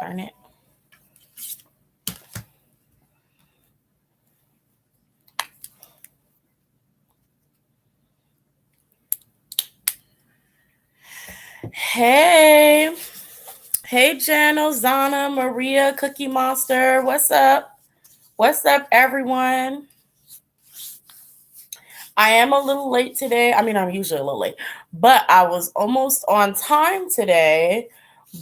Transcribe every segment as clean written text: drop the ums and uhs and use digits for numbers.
Darn it. Hey. Hey, Jen, Ozana, Maria, Cookie Monster. What's up? What's up, everyone? I am a little late today. I mean, I'm usually a little late, but I was almost on time today.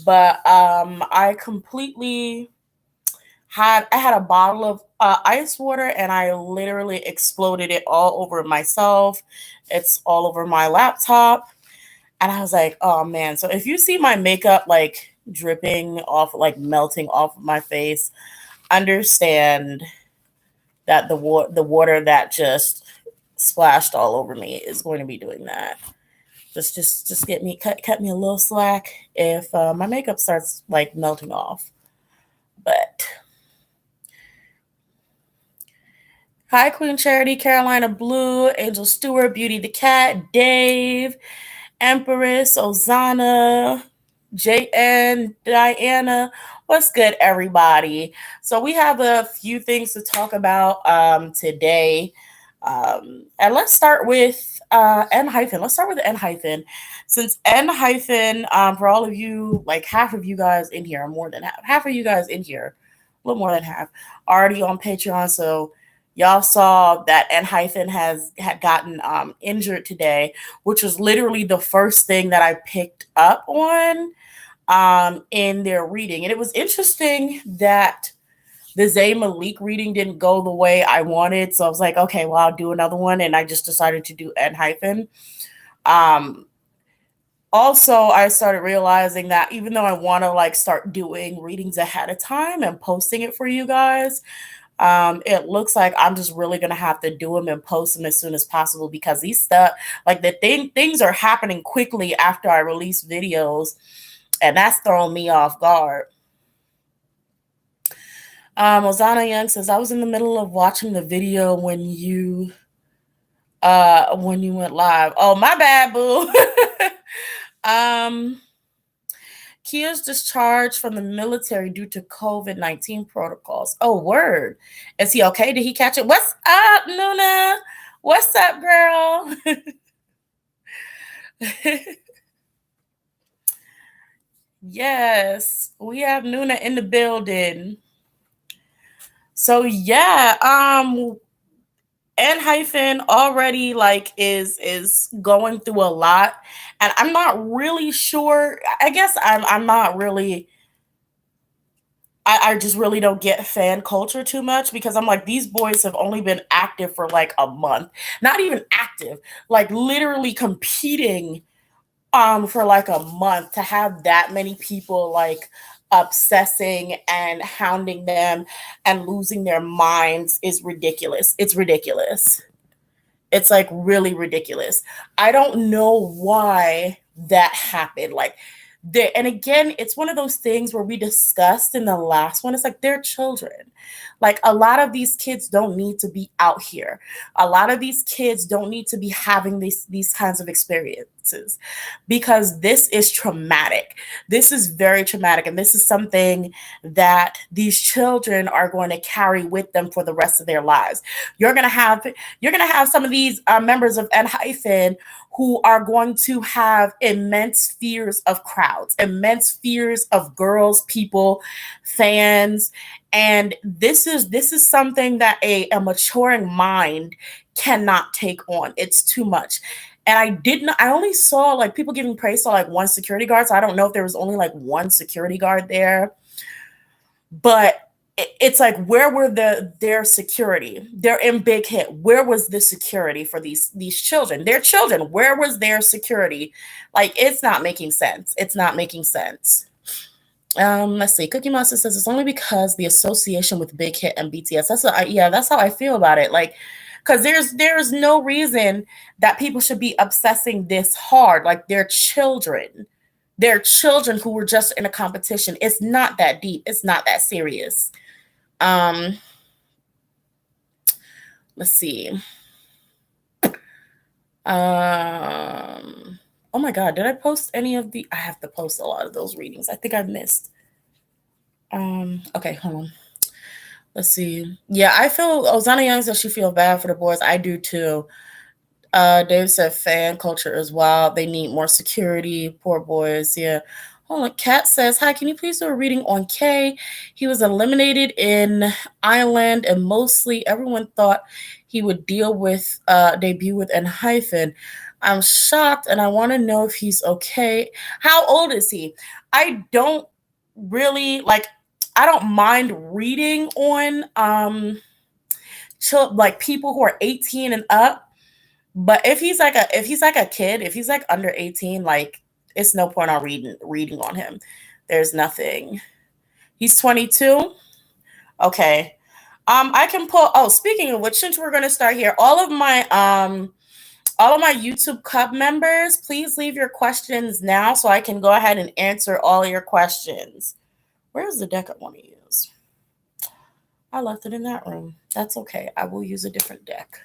But I completely had a bottle of ice water and I literally exploded it all over myself. It's all over my laptop. And I was like, oh man. So if you see my makeup like dripping off, like melting off of my face, understand that the water that just splashed all over me is going to be doing that. Just get me cut me a little slack if my makeup starts like melting off. But hi, Queen Charity, Carolina Blue, Angel Stewart, Beauty the Cat, Dave, Empress, Ozana, JN, Diana. What's good, everybody? So we have a few things to talk about today. And let's start with ENHYPEN. Let's start with ENHYPEN. Since ENHYPEN, for all of you, like half of you guys in here, more than half of you guys in here, a little more than half, already on Patreon. So y'all saw that ENHYPEN had gotten injured today, which was literally the first thing that I picked up on in their reading. And it was interesting that the Zayn Malik reading didn't go the way I wanted. So I was like, okay, well, I'll do another one. And I just decided to do ENHYPEN. Um, Also, I started realizing that even though I want to like start doing readings ahead of time and posting it for you guys, it looks like I'm just really gonna have to do them and post them as soon as possible because these stuff, like things are happening quickly after I release videos, and that's throwing me off guard. Ozana Young says I was in the middle of watching the video when you went live. Oh, my bad, boo. um Kia's discharged from the military due to COVID-19 protocols. Oh, word. Is he okay? Did he catch it? What's up, Nuna? What's up, girl? Yes, we have Nuna in the building. So yeah, ENHYPEN already like is going through a lot, and I'm not really sure. I guess I'm not really. I just really don't get fan culture too much because I'm like, these boys have only been active for like a month. Not even active, like literally competing for like a month to have that many people like obsessing and hounding them and losing their minds is ridiculous. It's ridiculous. It's like really ridiculous. I don't know why that happened. Like, and again, it's one of those things where we discussed in the last one. It's like they're children. Like a lot of these kids don't need to be out here. A lot of these kids don't need to be having these kinds of experiences because this is traumatic. This is very traumatic, and this is something that these children are going to carry with them for the rest of their lives. You're gonna have some of these members of ENHYPEN who are going to have immense fears of crowds, immense fears of girls, people, fans, and this is something that a maturing mind cannot take on. It's too much. And I only saw like people giving praise to like one security guard. So I don't know if there was only like one security guard there. But it's like, where were their security? They're in BigHit. Where was the security for these children? They're children. Where was their security? Like, it's not making sense. It's not making sense. Let's see. Cookie Monster says it's only because the association with BigHit and BTS. That's how I feel about it. Like, because there's no reason that people should be obsessing this hard. Like, they're children. They're children who were just in a competition. It's not that deep. It's not that serious. Let's see. Oh my God, did I post any of the? I have to post a lot of those readings. I think I missed. Okay, hold on. Let's see. Yeah, I feel Ozana Young says she feel bad for the boys. I do too. Dave said fan culture is wild. They need more security. Poor boys. Yeah. Hold on. Kat says, hi, can you please do a reading on K? He was eliminated in Ireland, and mostly everyone thought he would deal with debut with ENHYPEN. I'm shocked, and I want to know if he's okay. How old is he? I don't really like. I don't mind reading on like people who are 18 and up, but if he's like a kid, if he's like under 18, like it's no point on reading on him. There's nothing. He's 22. Okay. I can pull. Oh, speaking of which, since we're gonna start here, all of my YouTube Cub members, please leave your questions now so I can go ahead and answer all of your questions. Where's the deck I want to use? I left it in that room. That's okay. I will use a different deck.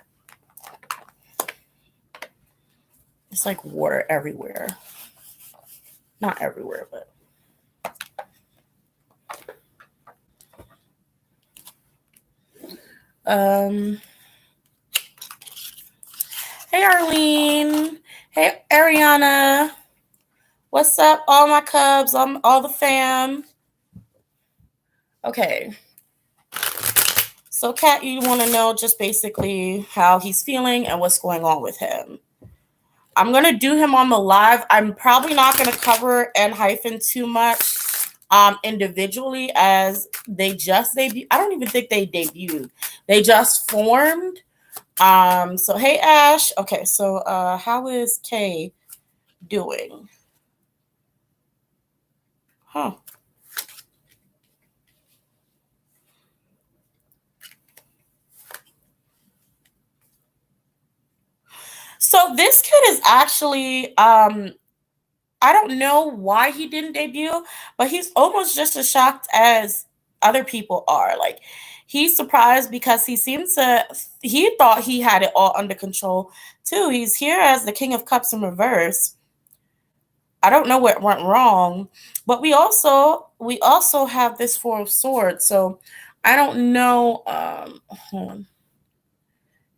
It's like water everywhere. Not everywhere, but. Hey, Arlene. Hey, Ariana. What's up, all my Cubs, all the fam? Okay. So, Kat, you want to know just basically how he's feeling and what's going on with him. I'm going to do him on the live. I'm probably not going to cover ENHYPEN too much individually, as they just debuted. I don't even think they debuted. They just formed. So hey Ash. Okay, so how is Kay doing? Huh. So this kid is actually I don't know why he didn't debut, but he's almost just as shocked as other people are. Like, he's surprised because he thought he had it all under control too. He's here as the King of Cups in reverse. I don't know what went wrong, but we also have this Four of Swords. So I don't know. Hold on.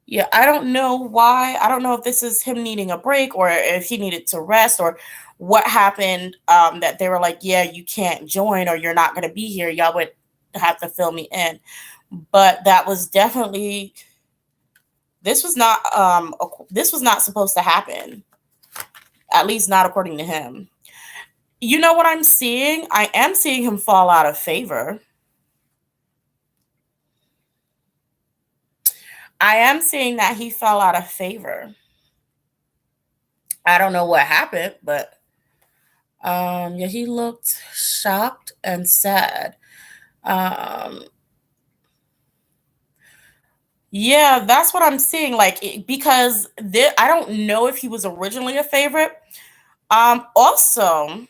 Yeah, I don't know why. I don't know if this is him needing a break or if he needed to rest or what happened, that they were like, yeah, you can't join or you're not going to be here. Y'all would have to fill me in. But that was definitely, this was not supposed to happen. At least not according to him. You know what I'm seeing? I am seeing him fall out of favor. I am seeing that he fell out of favor. I don't know what happened, but yeah, he looked shocked and sad. Yeah, that's what I'm seeing. Like, because I don't know if he was originally a favorite. Also,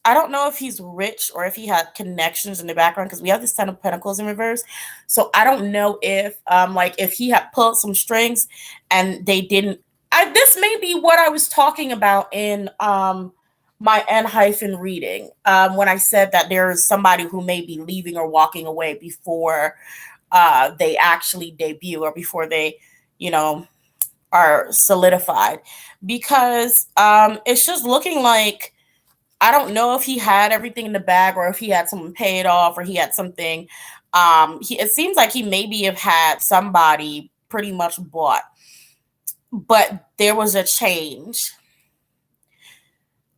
I don't know if he's rich or if he had connections in the background, because we have this Ten of Pentacles in reverse. So I don't know if like if he had pulled some strings and they didn't. This may be what I was talking about in my ENHYPEN reading, when I said that there is somebody who may be leaving or walking away before they actually debut or before they, are solidified, because it's just looking like, I don't know if he had everything in the bag or if he had someone paid off or he had something. It seems like he maybe have had somebody pretty much bought, but there was a change.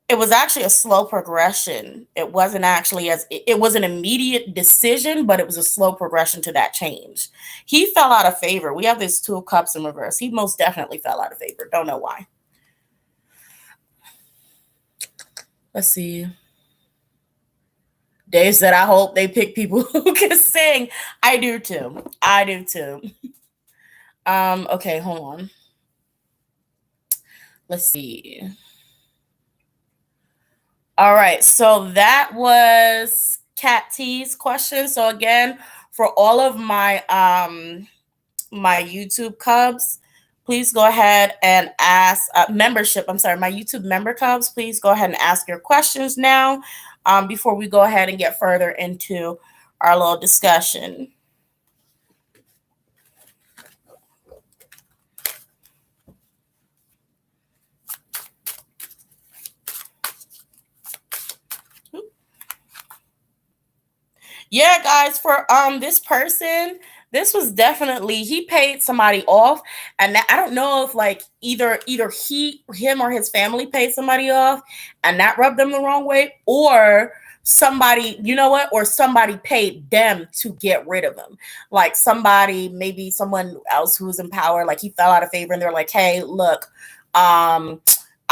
It was actually a slow progression. It wasn't actually it was an immediate decision, but it was a slow progression to that change. He fell out of favor. We have this Two of Cups in reverse. He most definitely fell out of favor. Don't know why. Let's see. Dave said, I hope they pick people who can sing. I do too. I do too. Okay, hold on. Let's see. All right, so that was Cat T's question. So again, for all of my my YouTube Cubs, please go ahead and ask membership. I'm sorry, my YouTube member Cubs, please go ahead and ask your questions now, before we go ahead and get further into our little discussion. Yeah, guys, for this person, this was definitely, he paid somebody off, and I don't know if like either him or his family paid somebody off, and that rubbed them the wrong way, or somebody, you know what, or somebody paid them to get rid of him. Like somebody, maybe someone else who was in power, like he fell out of favor, and they're like, hey, look, um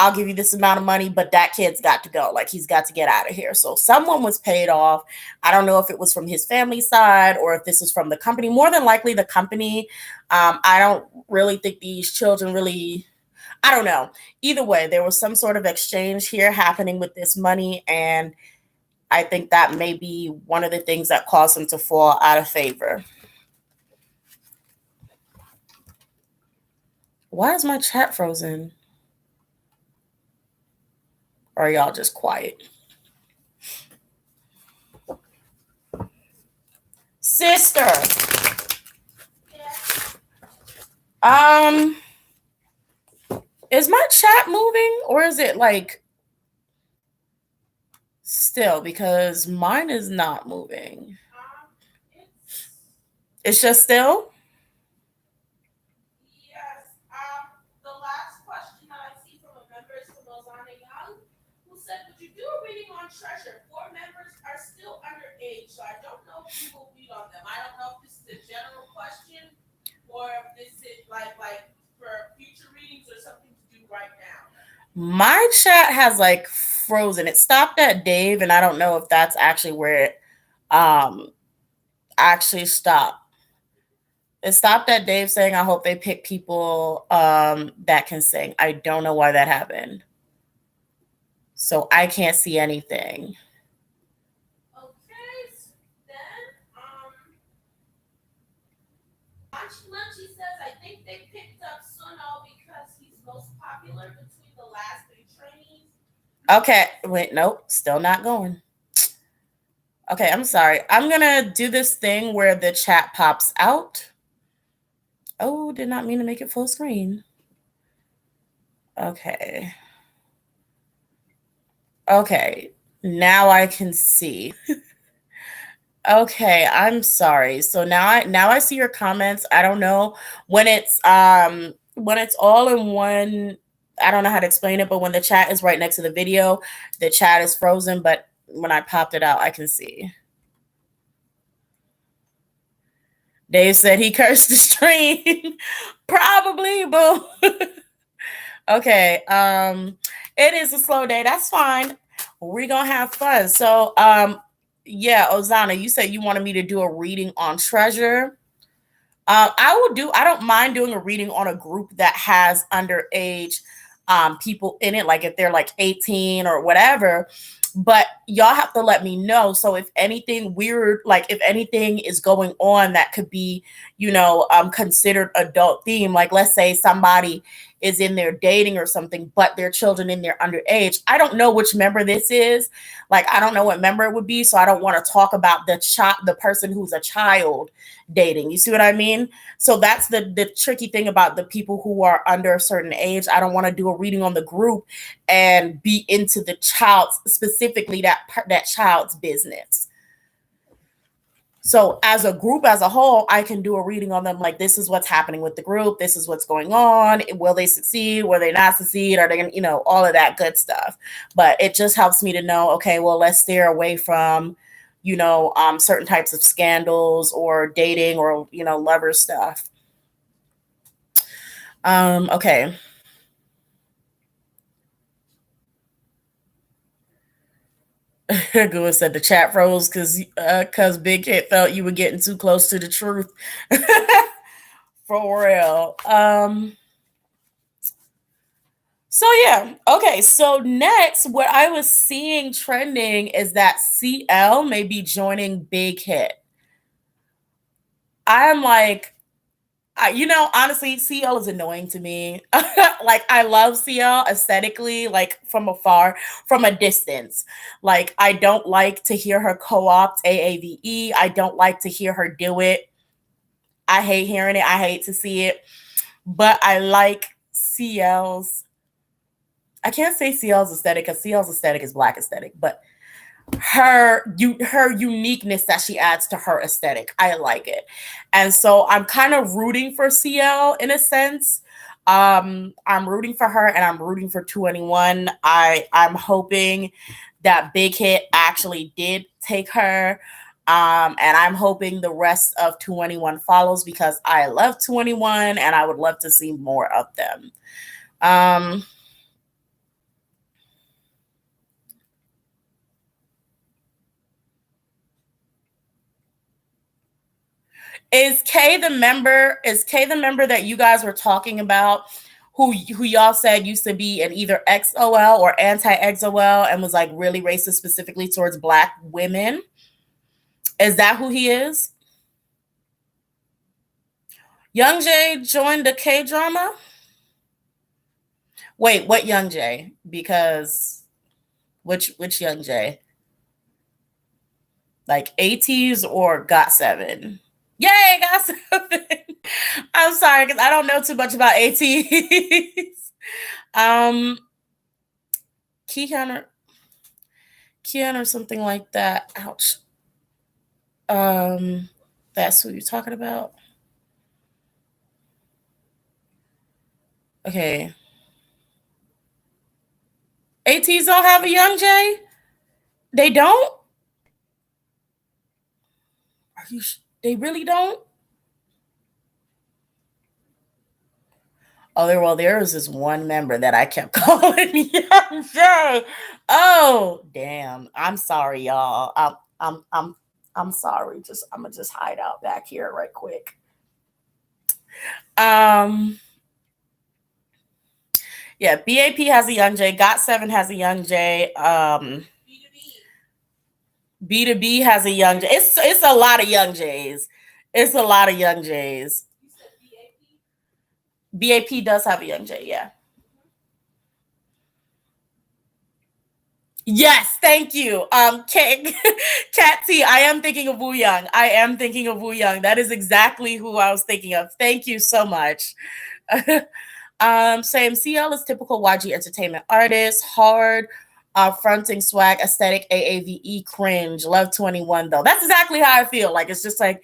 I'll give you this amount of money, but that kid's got to go. Like he's got to get out of here. So someone was paid off. I don't know if it was from his family side or if this was from the company. More than likely the company. I don't really think these children really, I don't know. Either way, there was some sort of exchange here happening with this money. And I think that may be one of the things that caused him to fall out of favor. Why is my chat frozen? Or are y'all just quiet? Sister. Is my chat moving or is it like still? Because mine is not moving. It's just still? Yes. The last question that I see from a member is from Ozana Young, who said, would you do a reading on treasure? 4 members are still underage, so I don't know if you will read on them. I don't know if this is a general question or if this is like for future readings or something to do right now. My chat has like frozen. It stopped at Dave, and I don't know if that's actually where it actually stopped. It stopped at Dave saying, I hope they pick people that can sing. I don't know why that happened. So I can't see anything. Okay, so then Lunchy says, I think they picked up Suno because he's most popular between the last 3 trainees. Okay, wait, nope, still not going. Okay, I'm sorry. I'm gonna do this thing where the chat pops out. Oh, did not mean to make it full screen. Okay. Okay, now I can see. Okay, I'm sorry. So now I see your comments. I don't know when it's all in one, I don't know how to explain it, but when the chat is right next to the video, the chat is frozen, but when I popped it out, I can see. Dave said he cursed the stream. Probably, but okay. It is a slow day. That's fine. We're gonna have fun. So yeah, Ozana, you said you wanted me to do a reading on treasure. I don't mind doing a reading on a group that has underage people in it, like if they're like 18 or whatever. But y'all have to let me know. So if anything weird, like if anything is going on that could be, considered adult theme, like let's say somebody is in there dating or something, but their children in there underage. I don't know which member this is. Like I don't know what member it would be. So I don't want to talk about the person who's a child dating. You see what I mean? So that's the tricky thing about the people who are under a certain age. I don't want to do a reading on the group and be into the child's, specifically that child's business. So as a group as a whole, I can do a reading on them, like this is what's happening with the group, this is what's going on, will they succeed, will they not succeed, are they going to, all of that good stuff. But it just helps me to know, okay, well, let's steer away from certain types of scandals or dating or lover stuff. Okay. Good said the chat froze because BigHit felt you were getting too close to the truth. For real. So yeah, okay. So next, what I was seeing trending is that CL may be joining BigHit. I'm like, Honestly, CL is annoying to me. Like, I love CL aesthetically, like from afar, from a distance. Like, I don't like to hear her co-opt AAVE. I don't like to hear her do it. I hate hearing it. I hate to see it. But I like CL's. I can't say CL's aesthetic because CL's aesthetic is black aesthetic, but her uniqueness that she adds to her aesthetic. I like it. And so I'm kind of rooting for CL in a sense. I'm rooting for her and I'm rooting for 2NE1. I'm hoping that Big Hit actually did take her. And I'm hoping the rest of 2NE1 follows because I love 2NE1 and I would love to see more of them. Um, Is K the member? Is K the member that you guys were talking about? Who y'all said used to be an either XOL or anti-XOL and was like really racist specifically towards black women? Is that who he is? Young J joined the K drama. Wait, what Young J? Because which Young J? Like ATs or Got Seven? Yay, Got Seven. I'm sorry because I don't know too much about ATs. um, Keon or something like that. Ouch. Um, that's who you're talking about. Okay. ATs don't have a Young J. They don't. They really don't. Oh, there was this one member that I kept calling Young J. Oh, damn. I'm sorry, y'all. I'm sorry. I'm gonna just hide out back here right quick. Um, yeah, BAP has a Young J. Got Seven has a Young J. B2B has a Young J. It's a lot of Young J's. It's a lot of Young J's. You said BAP? BAP does have a Young J, yeah. Yes, thank you. Cat T, I am thinking of Wu Young. I am thinking of Wu Young. That is exactly who I was thinking of. Thank you so much. Same CL is typical YG entertainment artist, hard, fronting swag, aesthetic, AAVE, cringe. Love 2NE1 though. That's exactly how I feel. Like it's just like,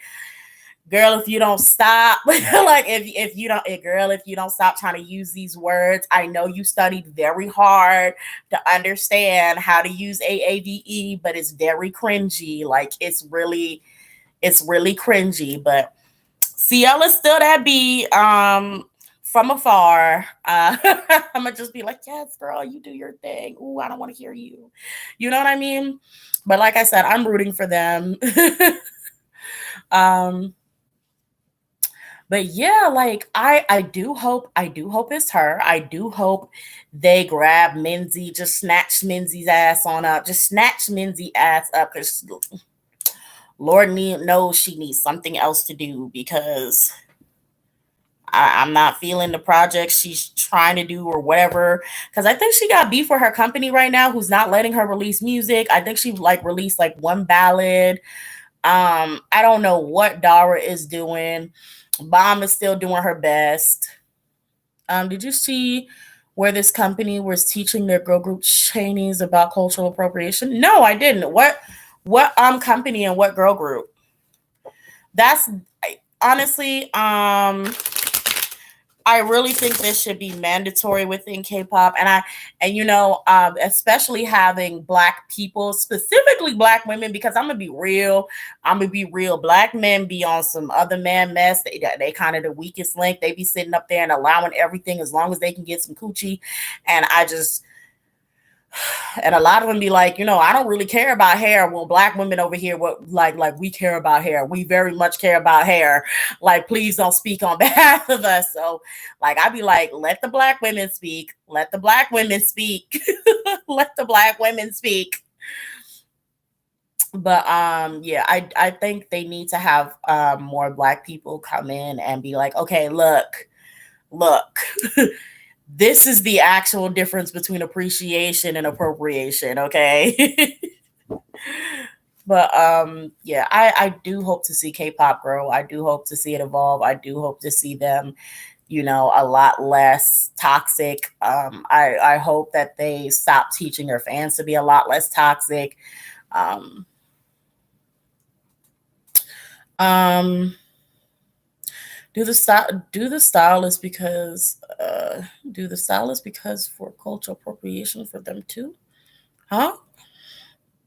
girl, if you don't stop, like if you don't, girl, if you don't stop trying to use these words, I know you studied very hard to understand how to use AAVE, but it's very cringy. Like it's really cringy. But CL is still that B. From afar, I'm gonna just be like, yes, girl, you do your thing. Ooh, I don't want to hear you. You know what I mean? But like I said, I'm rooting for them. um, but yeah, like I do hope it's her. I do hope they grab Minzy, just snatch Minzy's ass on up, just snatch Minzy ass up because Lord knows she needs something else to do because I'm not feeling the project she's trying to do or whatever. Because I think she got beef with her company right now, who's not letting her release music. I think she like released like one ballad. I don't know what Dara is doing. Bomb is still doing her best. Did you see where this company was teaching their girl group trainees about cultural appropriation? No, I didn't. What company and what girl group? That's honestly I really think this should be mandatory within K-pop, especially having Black people, specifically Black women, because I'm gonna be real. Black men be on some other man mess. They kind of the weakest link. They be sitting up there and allowing everything as long as they can get some coochie, and and a lot of them be like, I don't really care about hair. Well, Black women over here, what like we care about hair. We very much care about hair. Like, please don't speak on behalf of us. So, like, I'd be like, let the Black women speak. Let the Black women speak. Let the Black women speak. But yeah, I think they need to have more black people come in and be like, okay, look, this is the actual difference between appreciation and appropriation, okay? But yeah, I do hope to see K-pop grow. I do hope to see it evolve. I do hope to see them, a lot less toxic. I hope that they stop teaching their fans to be a lot less toxic. Um, um, do the stylist because do the stylist because for cultural appropriation for them too? Huh?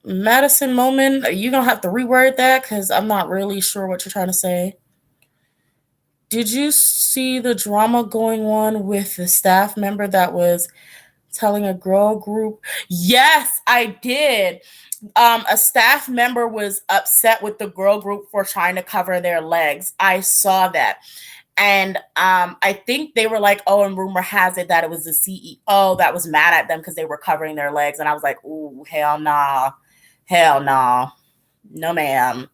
Madison Moment, you gonna have to reword that because I'm not really sure what you're trying to say. Did you see the drama going on with the staff member that was telling a girl group? Yes, I did. A staff member was upset with the girl group for trying to cover their legs. I saw that. And I think they were like, oh, and rumor has it that it was the CEO that was mad at them because they were covering their legs. And I was like, ooh, hell nah. Hell nah. No, ma'am.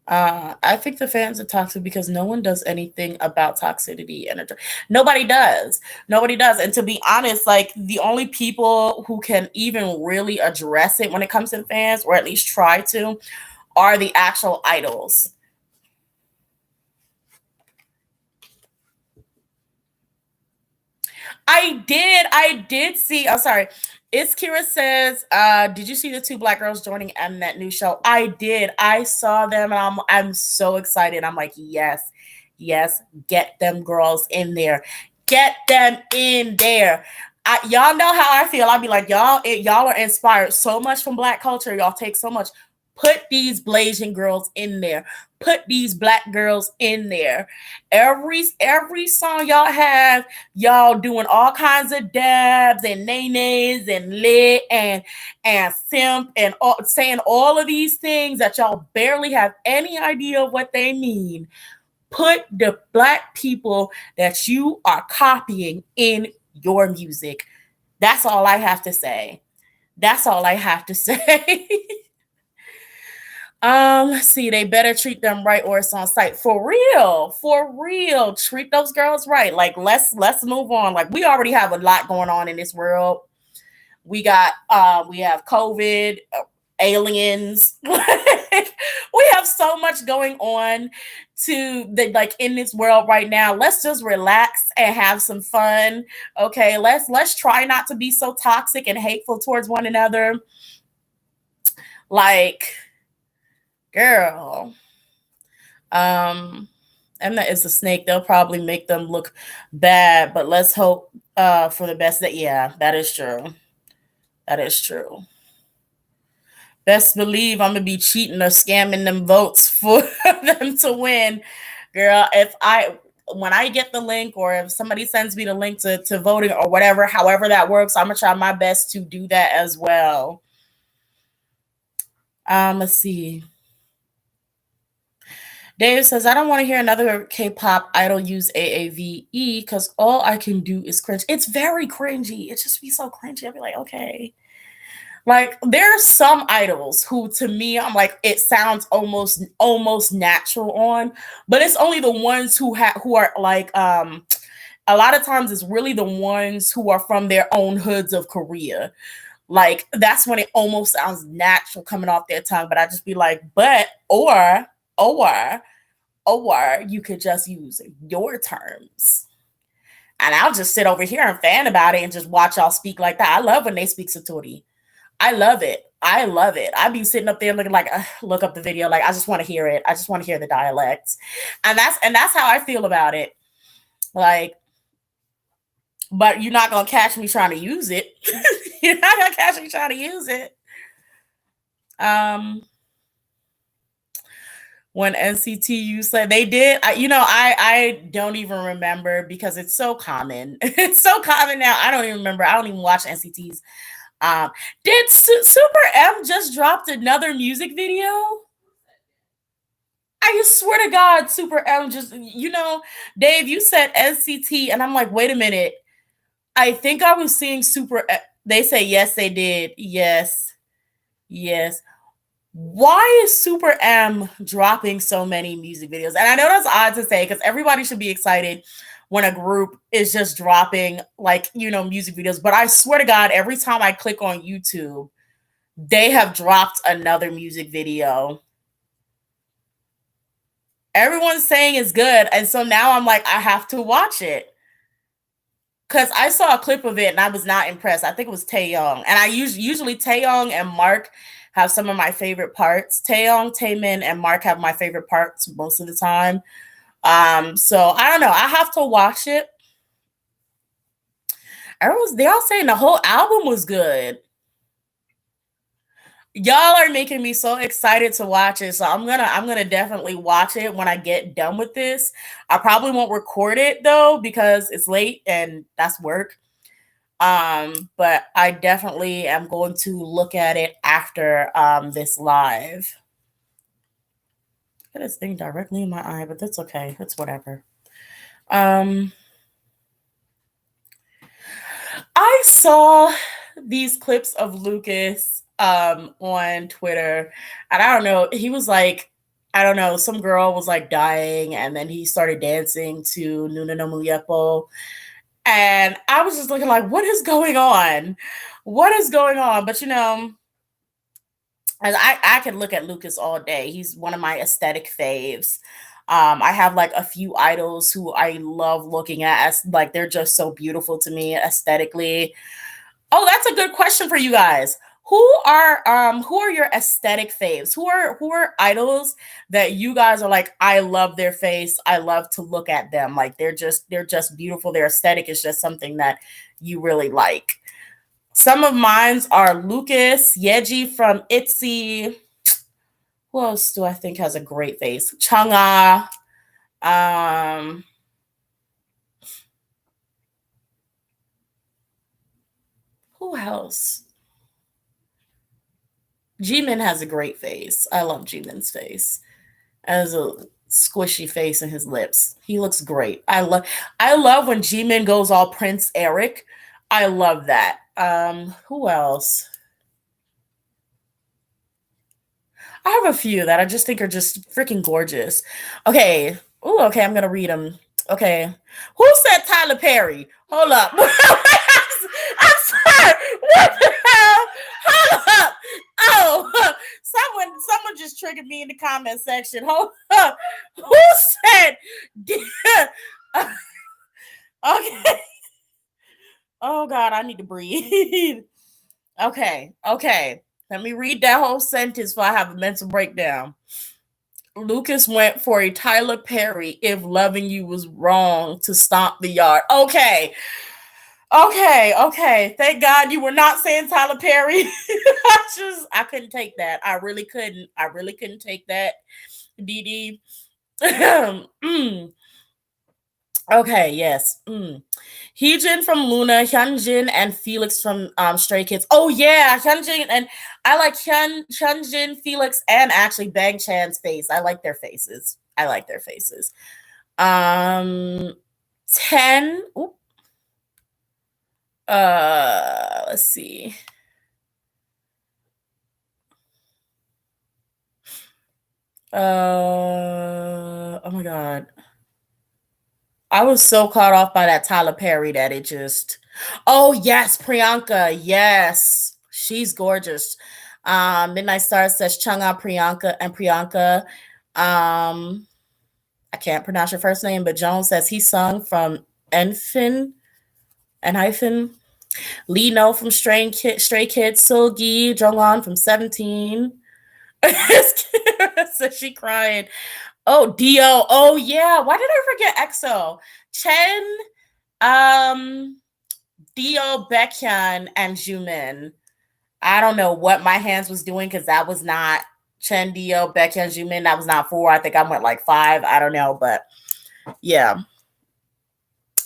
I think the fans are toxic because no one does anything about toxicity and nobody does. Nobody does. And to be honest, like the only people who can even really address it when it comes to fans, or at least try to, are the actual idols. I did see. Oh, sorry. It's Kira says, did you see the two black girls joining M that new show? I did. I saw them and I'm so excited. I'm like, yes, yes, get them girls in there. Get them in there. Y'all know how I feel. I'll be like, y'all are inspired so much from black culture. Y'all take so much. Put these Blasian girls in there. Put these black girls in there. Every song y'all have, y'all doing all kinds of dabs and nays and lit and simp and saying all of these things that y'all barely have any idea what they mean. Put the black people that you are copying in your music. That's all I have to say. That's all I have to say. Let's see. They better treat them right, or it's on site. For real, for real. Treat those girls right. Like let's move on. Like we already have a lot going on in this world. We have COVID, aliens. We have so much going on to the like in this world right now. Let's just relax and have some fun. Okay, let's try not to be so toxic and hateful towards one another. Like, girl. Mnet is a snake. They'll probably make them look bad, but let's hope for the best. That yeah, that is true. That is true. Best believe I'm gonna be cheating or scamming them votes for them to win, girl. If I when I get the link, or if somebody sends me the link to voting or whatever, however that works, I'm gonna try my best to do that as well. Let's see. Dave says, I don't want to hear another K-pop idol use AAVE because all I can do is cringe. It's very cringy. It just be so cringy. I'd be like, okay. Like there are some idols who to me I'm like it sounds almost natural on, but it's only the ones who are like a lot of times it's really the ones who are from their own hoods of Korea. Like that's when it almost sounds natural coming off their tongue, but I just be like, but or or you could just use your terms. And I'll just sit over here and fan about it and just watch y'all speak like that. I love when they speak Satori. I love it. I love it. I'd be sitting up there looking like, look up the video. Like, I just want to hear it. I just want to hear the dialects. And that's how I feel about it. Like, but you're not going to catch me trying to use it. You're not going to catch me trying to use it. When NCTU said they did, I don't even remember because it's so common. It's so common now. I don't even remember. I don't even watch NCTs. Did Super M just dropped another music video? I swear to God, Super M just, Dave, you said NCT, and I'm like, wait a minute. I think I was seeing Super. They say yes, they did. Yes, yes. Why is Super M dropping so many music videos? And I know that's odd to say because everybody should be excited when a group is just dropping like, music videos. But I swear to God, every time I click on YouTube, they have dropped another music video. Everyone's saying it's good. And so now I'm like, I have to watch it. Because I saw a clip of it and I was not impressed. I think it was Taeyong. And I usually Taeyong and Mark have some of my favorite parts. Taemin, and Mark have my favorite parts most of the time. So I don't know. I have to watch it. They all saying the whole album was good. Y'all are making me so excited to watch it. So I'm gonna definitely watch it when I get done with this. I probably won't record it though because it's late and that's work. But I definitely am going to look at it after this live. Got this thing directly in my eye, but that's okay. It's whatever. I saw these clips of Lucas on Twitter, and I don't know, he was like, I don't know, some girl was like dying, and then he started dancing to Nuna no Muyepo. And I was just looking like, what is going on? What is going on? But I could look at Lucas all day. He's one of my aesthetic faves. I have like a few idols who I love looking at as like they're just so beautiful to me aesthetically. Oh, that's a good question for you guys. Who are your aesthetic faves? Who are idols that you guys are like, I love their face. I love to look at them. Like they're just beautiful. Their aesthetic is just something that you really like. Some of mines are Lucas, Yeji from ITZY. Who else do I think has a great face? Chang'a. Um, who else? Jimin has a great face. I love Jimin's face. Has a squishy face and his lips. He looks great. I love when Jimin goes all Prince Eric. I love that. Who else? I have a few that I just think are just freaking gorgeous. Okay. Oh, okay. I'm gonna read them. Okay. Who said Tyler Perry? Hold up. I'm sorry. What the hell? Hold up. Oh, someone just triggered me in the comment section. Hold up. Who said? Okay. Oh God, I need to breathe. Okay. Let me read that whole sentence before I have a mental breakdown. Lucas went for a Tyler Perry if loving you was wrong to stomp the yard. Okay. Thank God you were not saying Tyler Perry. I couldn't take that. I really couldn't. I really couldn't take that. DD. Okay, yes. Heejin from Luna, Hyunjin, and Felix from Stray Kids. Oh yeah, Hyunjin, and I like Hyunjin, Felix, and actually Bang Chan's face. I like their faces. Um 10. Ooh, let's see. Oh my God. I was so caught off by that Tyler Perry that it just. Oh yes, Priyanka. Yes, she's gorgeous. Midnight Star says Chang'a Priyanka and Priyanka. I can't pronounce your first name, but Jones says he sung from ENHYPEN. Lee No from Stray Kids, Silgi, Jongwon from 17. So she crying. Oh, Dio. Oh yeah. Why did I forget EXO? Chen, Dio, Baekhyun, and Jimin. I don't know what my hands was doing because that was not Chen, Dio, Baekhyun, Jimin. That was not 4. I think I went like 5. I don't know, but yeah.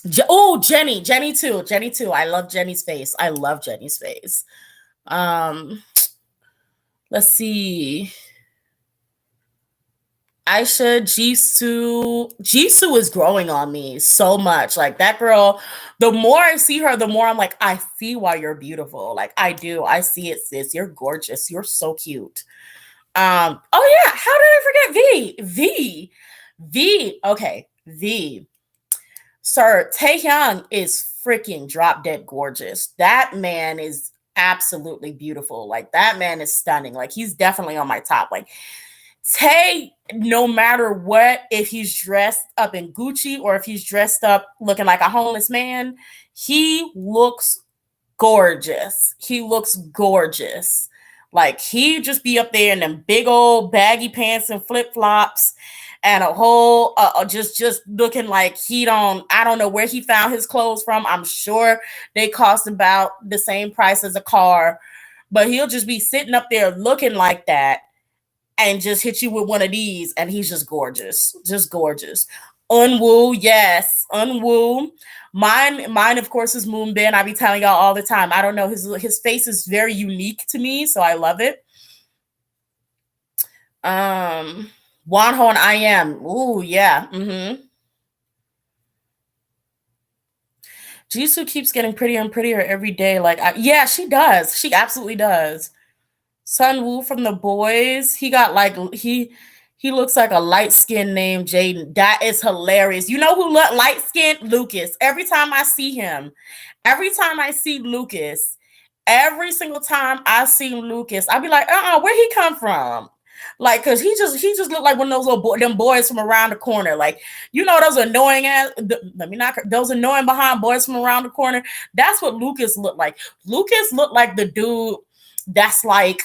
Jenny too. I love Jenny's face. Let's see. Aisha, Jisoo is growing on me so much. Like that girl, the more I see her, the more I'm like, I see why you're beautiful. Like I do. I see it, sis. You're gorgeous. You're so cute. Oh yeah, how did I forget V? V. Okay, V. Sir, Taehyung is freaking drop dead gorgeous. That man is absolutely beautiful. Like that man is stunning. Like he's definitely on my top. Like Tay, no matter what, if he's dressed up in Gucci or if he's dressed up looking like a homeless man, he looks gorgeous. He looks gorgeous. Like he just be up there in them big old baggy pants and flip flops, and a whole just looking like he don't. I don't know where he found his clothes from. I'm sure they cost about the same price as a car, but he'll just be sitting up there looking like that and just hit you with one of these, and he's just gorgeous. Unwoo, yes, Unwoo. Mine, of course, is Moonbin. I be telling y'all all the time. I don't know, his face is very unique to me, so I love it. Wonho and I am. Ooh, yeah. Jisoo keeps getting prettier and prettier every day. Like, yeah, she does. She absolutely does. Sun Woo from The Boys. He got like he looks like a light skinned named Jaden. That is hilarious. You know who look light skinned? Lucas. Every time I see Lucas, every single time I see Lucas, I be like, where he come from? Like, cause he just looked like one of those them boys from around the corner. Like, you know, those annoying ass. Let me not those annoying behind boys from around the corner. That's what Lucas looked like. Lucas looked like the dude that's like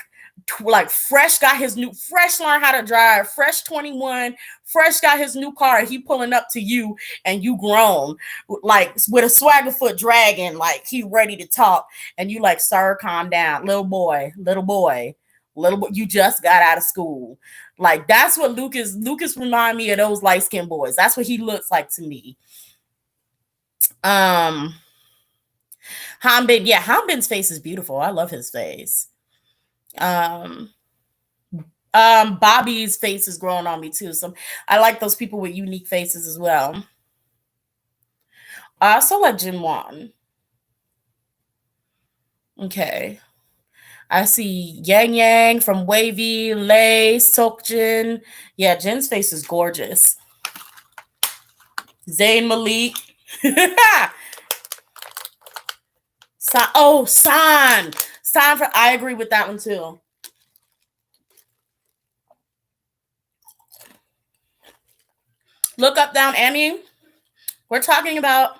fresh got his new fresh learned how to drive, fresh 21, fresh got his new car, he pulling up to you and you grown like with a swagger foot dragon, like he ready to talk, and you like, sir, calm down, little boy, you just got out of school. Like that's what Lucas remind me of, those light-skinned boys. That's what he looks like to me. um Hanbin, yeah, Hanbin's face is beautiful. I love his face. um Bobby's face is growing on me too. So I like those people with unique faces as well. I also like Jinwon. Okay. I see Yang Yang from Wavy, Lay, Sokjin. Yeah, Jin's face is gorgeous. Zayn Malik. San. San, I agree with that one too. Look up, down, Annie. We're talking about.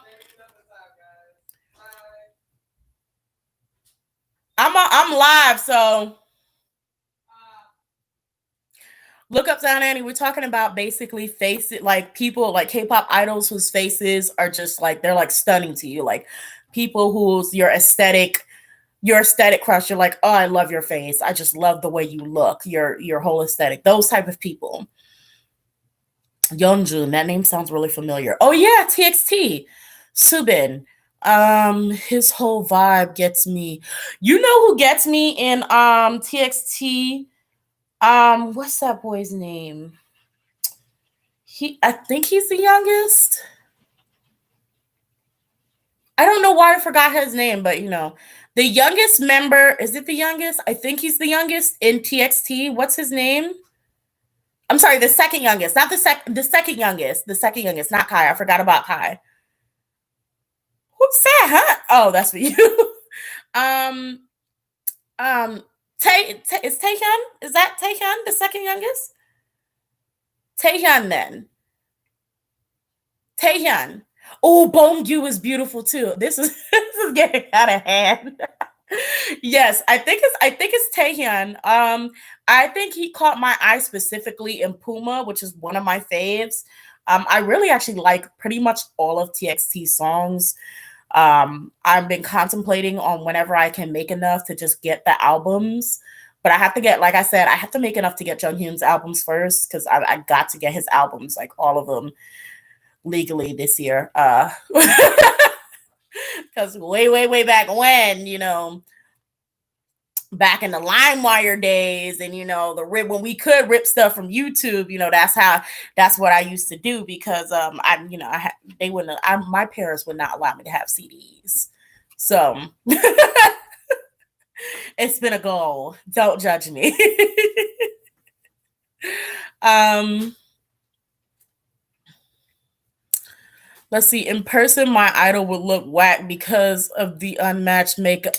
I'm live, so look up, down, Annie. We're talking about basically like people like K-pop idols whose faces are just like, they're like stunning to you, like people who's your aesthetic crush. You're like, oh, I love your face. I just love the way you look. Your whole aesthetic. Those type of people. Yeonjun, that name sounds really familiar. Oh yeah, TXT. Subin. His whole vibe gets me. You know who gets me in TXT? What's that boy's name? I think he's the youngest. I don't know why I forgot his name, but you know, the youngest member, is it the youngest? I think he's the youngest in TXT. What's his name? I'm sorry, the second youngest, not the second youngest, not Kai. I forgot about Kai. Who's that? Huh? Oh, that's for you. um, is Taehyun? Is that Taehyun, the second youngest? Taehyun then. Taehyun. Oh, Bongyu is beautiful too. This is this is getting out of hand. Yes, I think it's Taehyun. I think he caught my eye specifically in Puma, which is one of my faves. I really actually like pretty much all of TXT songs. I've been contemplating on whenever I can make enough to just get the albums. But I have to get, like I said, I have to make enough to get Junghyun's albums first, because I got to get his albums, like all of them, legally this year. Because way back when, you know, back in the LimeWire days, and the rip when we could rip stuff from YouTube, that's what I used to do, because they wouldn't my parents would not allow me to have CDs. So it's been a goal. Don't judge me. Let's see. In person, my idol would look whack because of the unmatched makeup.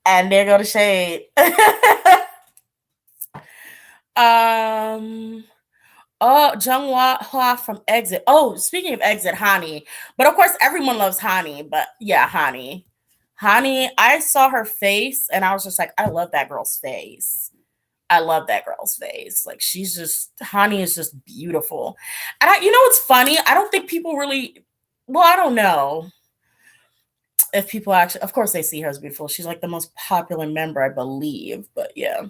And there go the shade. Oh, Jung from Exit. Oh, speaking of Exit, Hani. But of course, everyone loves Hani. But yeah, Hani. Hani, I saw her face and I was just like, I love that girl's face. I love that girl's face. Like, Hani is just beautiful. And what's funny? I don't think people really, well, I don't know if people actually, of course they see her as beautiful. She's like the most popular member, I believe. But yeah.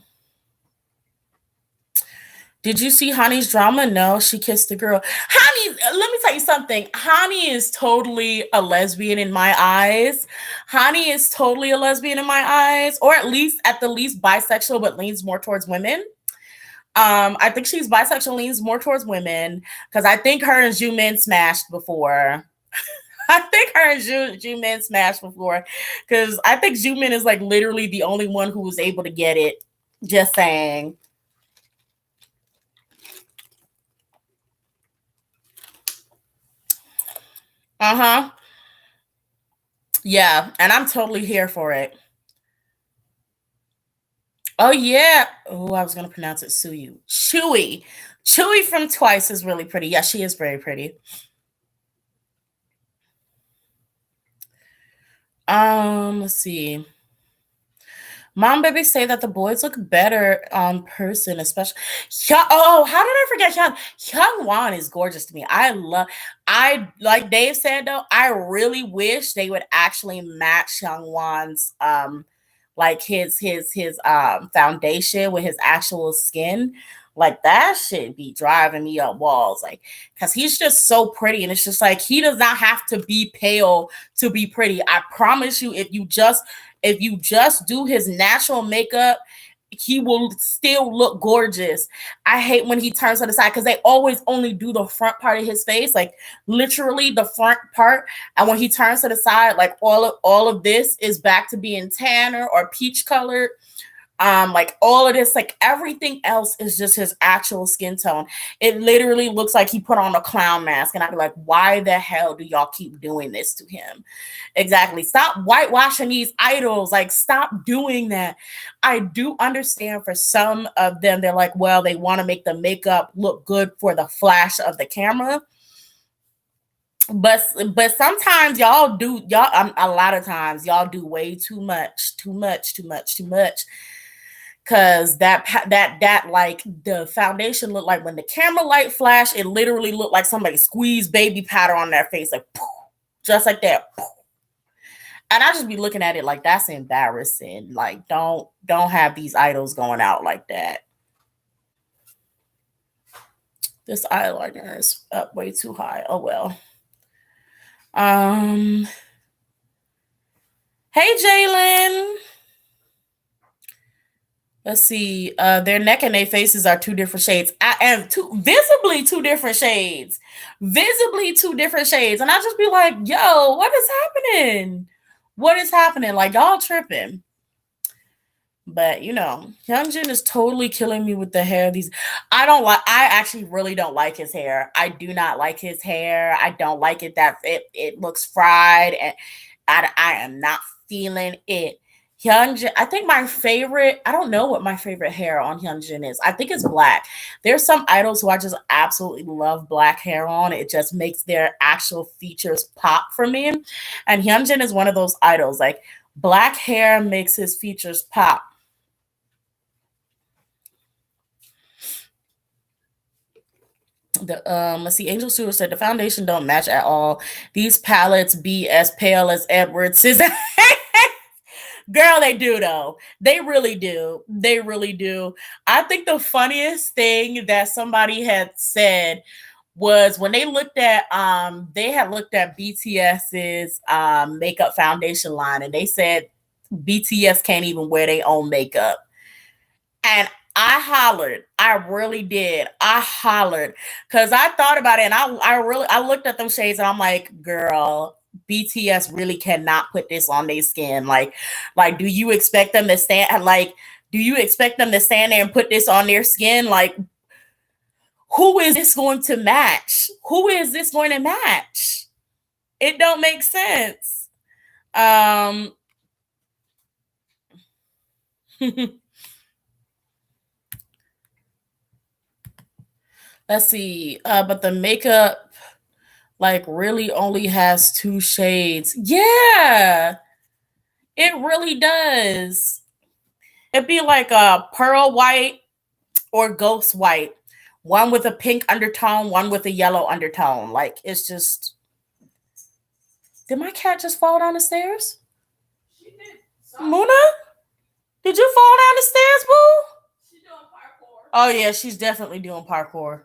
Did you see Hani's drama? No, she kissed the girl. Hani, let me tell you something. Hani is totally a lesbian in my eyes. Hani is totally a lesbian in my eyes, or at the least bisexual, but leans more towards women. I think she's bisexual, leans more towards women, because I think her and Jimin smashed before. I think her and Jimin smashed before, because I think Jimin is like literally the only one who was able to get it. Just saying. Uh-huh. Yeah, and I'm totally here for it. Oh yeah. Oh, I was gonna pronounce it Suyu. Chewy. Chewy from Twice is really pretty. Yeah, she is very pretty. Let's see. Mom baby say that the boys look better on person, especially. Oh, how did I forget Hyung? Hyung Won is gorgeous to me. I like Dave said though, I really wish they would actually match Hyung Won's like his foundation with his actual skin. Like, that should be driving me up walls. Like, because he's just so pretty, and it's just like, he does not have to be pale to be pretty. I promise you, if you just do his natural makeup, he will still look gorgeous. I hate when he turns to the side, because they always only do the front part of his face, like literally the front part. And when he turns to the side, like all of this is back to being tanner or peach colored. Like all of this, like everything else is just his actual skin tone. It literally looks like he put on a clown mask, and I'd be like, why the hell do y'all keep doing this to him? Exactly. Stop whitewashing these idols. Like, stop doing that. I do understand for some of them, they're like, well, they want to make the makeup look good for the flash of the camera. But sometimes a lot of times y'all do way too much. Cause that like the foundation looked like, when the camera light flashed, it literally looked like somebody squeezed baby powder on their face, like poof, just like that. Poof. And I just be looking at it like, that's embarrassing. Like, don't have these idols going out like that. This eyeliner is up way too high. Oh well. Hey Jalen. Let's see. Their neck and their faces are two different shades. Visibly two different shades. Visibly two different shades. And I'll just be like, yo, what is happening? What is happening? Like, y'all tripping. But Hyunjin is totally killing me with the hair. I actually really don't like his hair. I do not like his hair. I don't like it that it looks fried, and I am not feeling it. Hyunjin, I think I don't know what my favorite hair on Hyunjin is. I think it's black. There's some idols who I just absolutely love black hair on. It just makes their actual features pop for me. And Hyunjin is one of those idols. Like, black hair makes his features pop. Let's see. Angel Stewart said the foundation don't match at all. These palettes be as pale as Edward's. Girl, they do though. They really do. They really do. I think the funniest thing that somebody had said was when they had looked at BTS's makeup foundation line, and they said BTS can't even wear their own makeup. And I hollered. I really did. I hollered because I thought about it, and I looked at them shades, and I'm like, girl, BTS really cannot put this on their skin. Like, do you expect them to stand? Like, do you expect them to stand there and put this on their skin? Like, who is this going to match? Who is this going to match? It don't make sense. Let's see. But the makeup like really only has 2 shades. Yeah, it really does. It'd be like a pearl white or ghost white. One with a pink undertone, one with a yellow undertone. Like, it's just. Did my cat just fall down the stairs? She did. Muna? Did you fall down the stairs, boo? She's doing parkour. Oh, yeah, she's definitely doing parkour.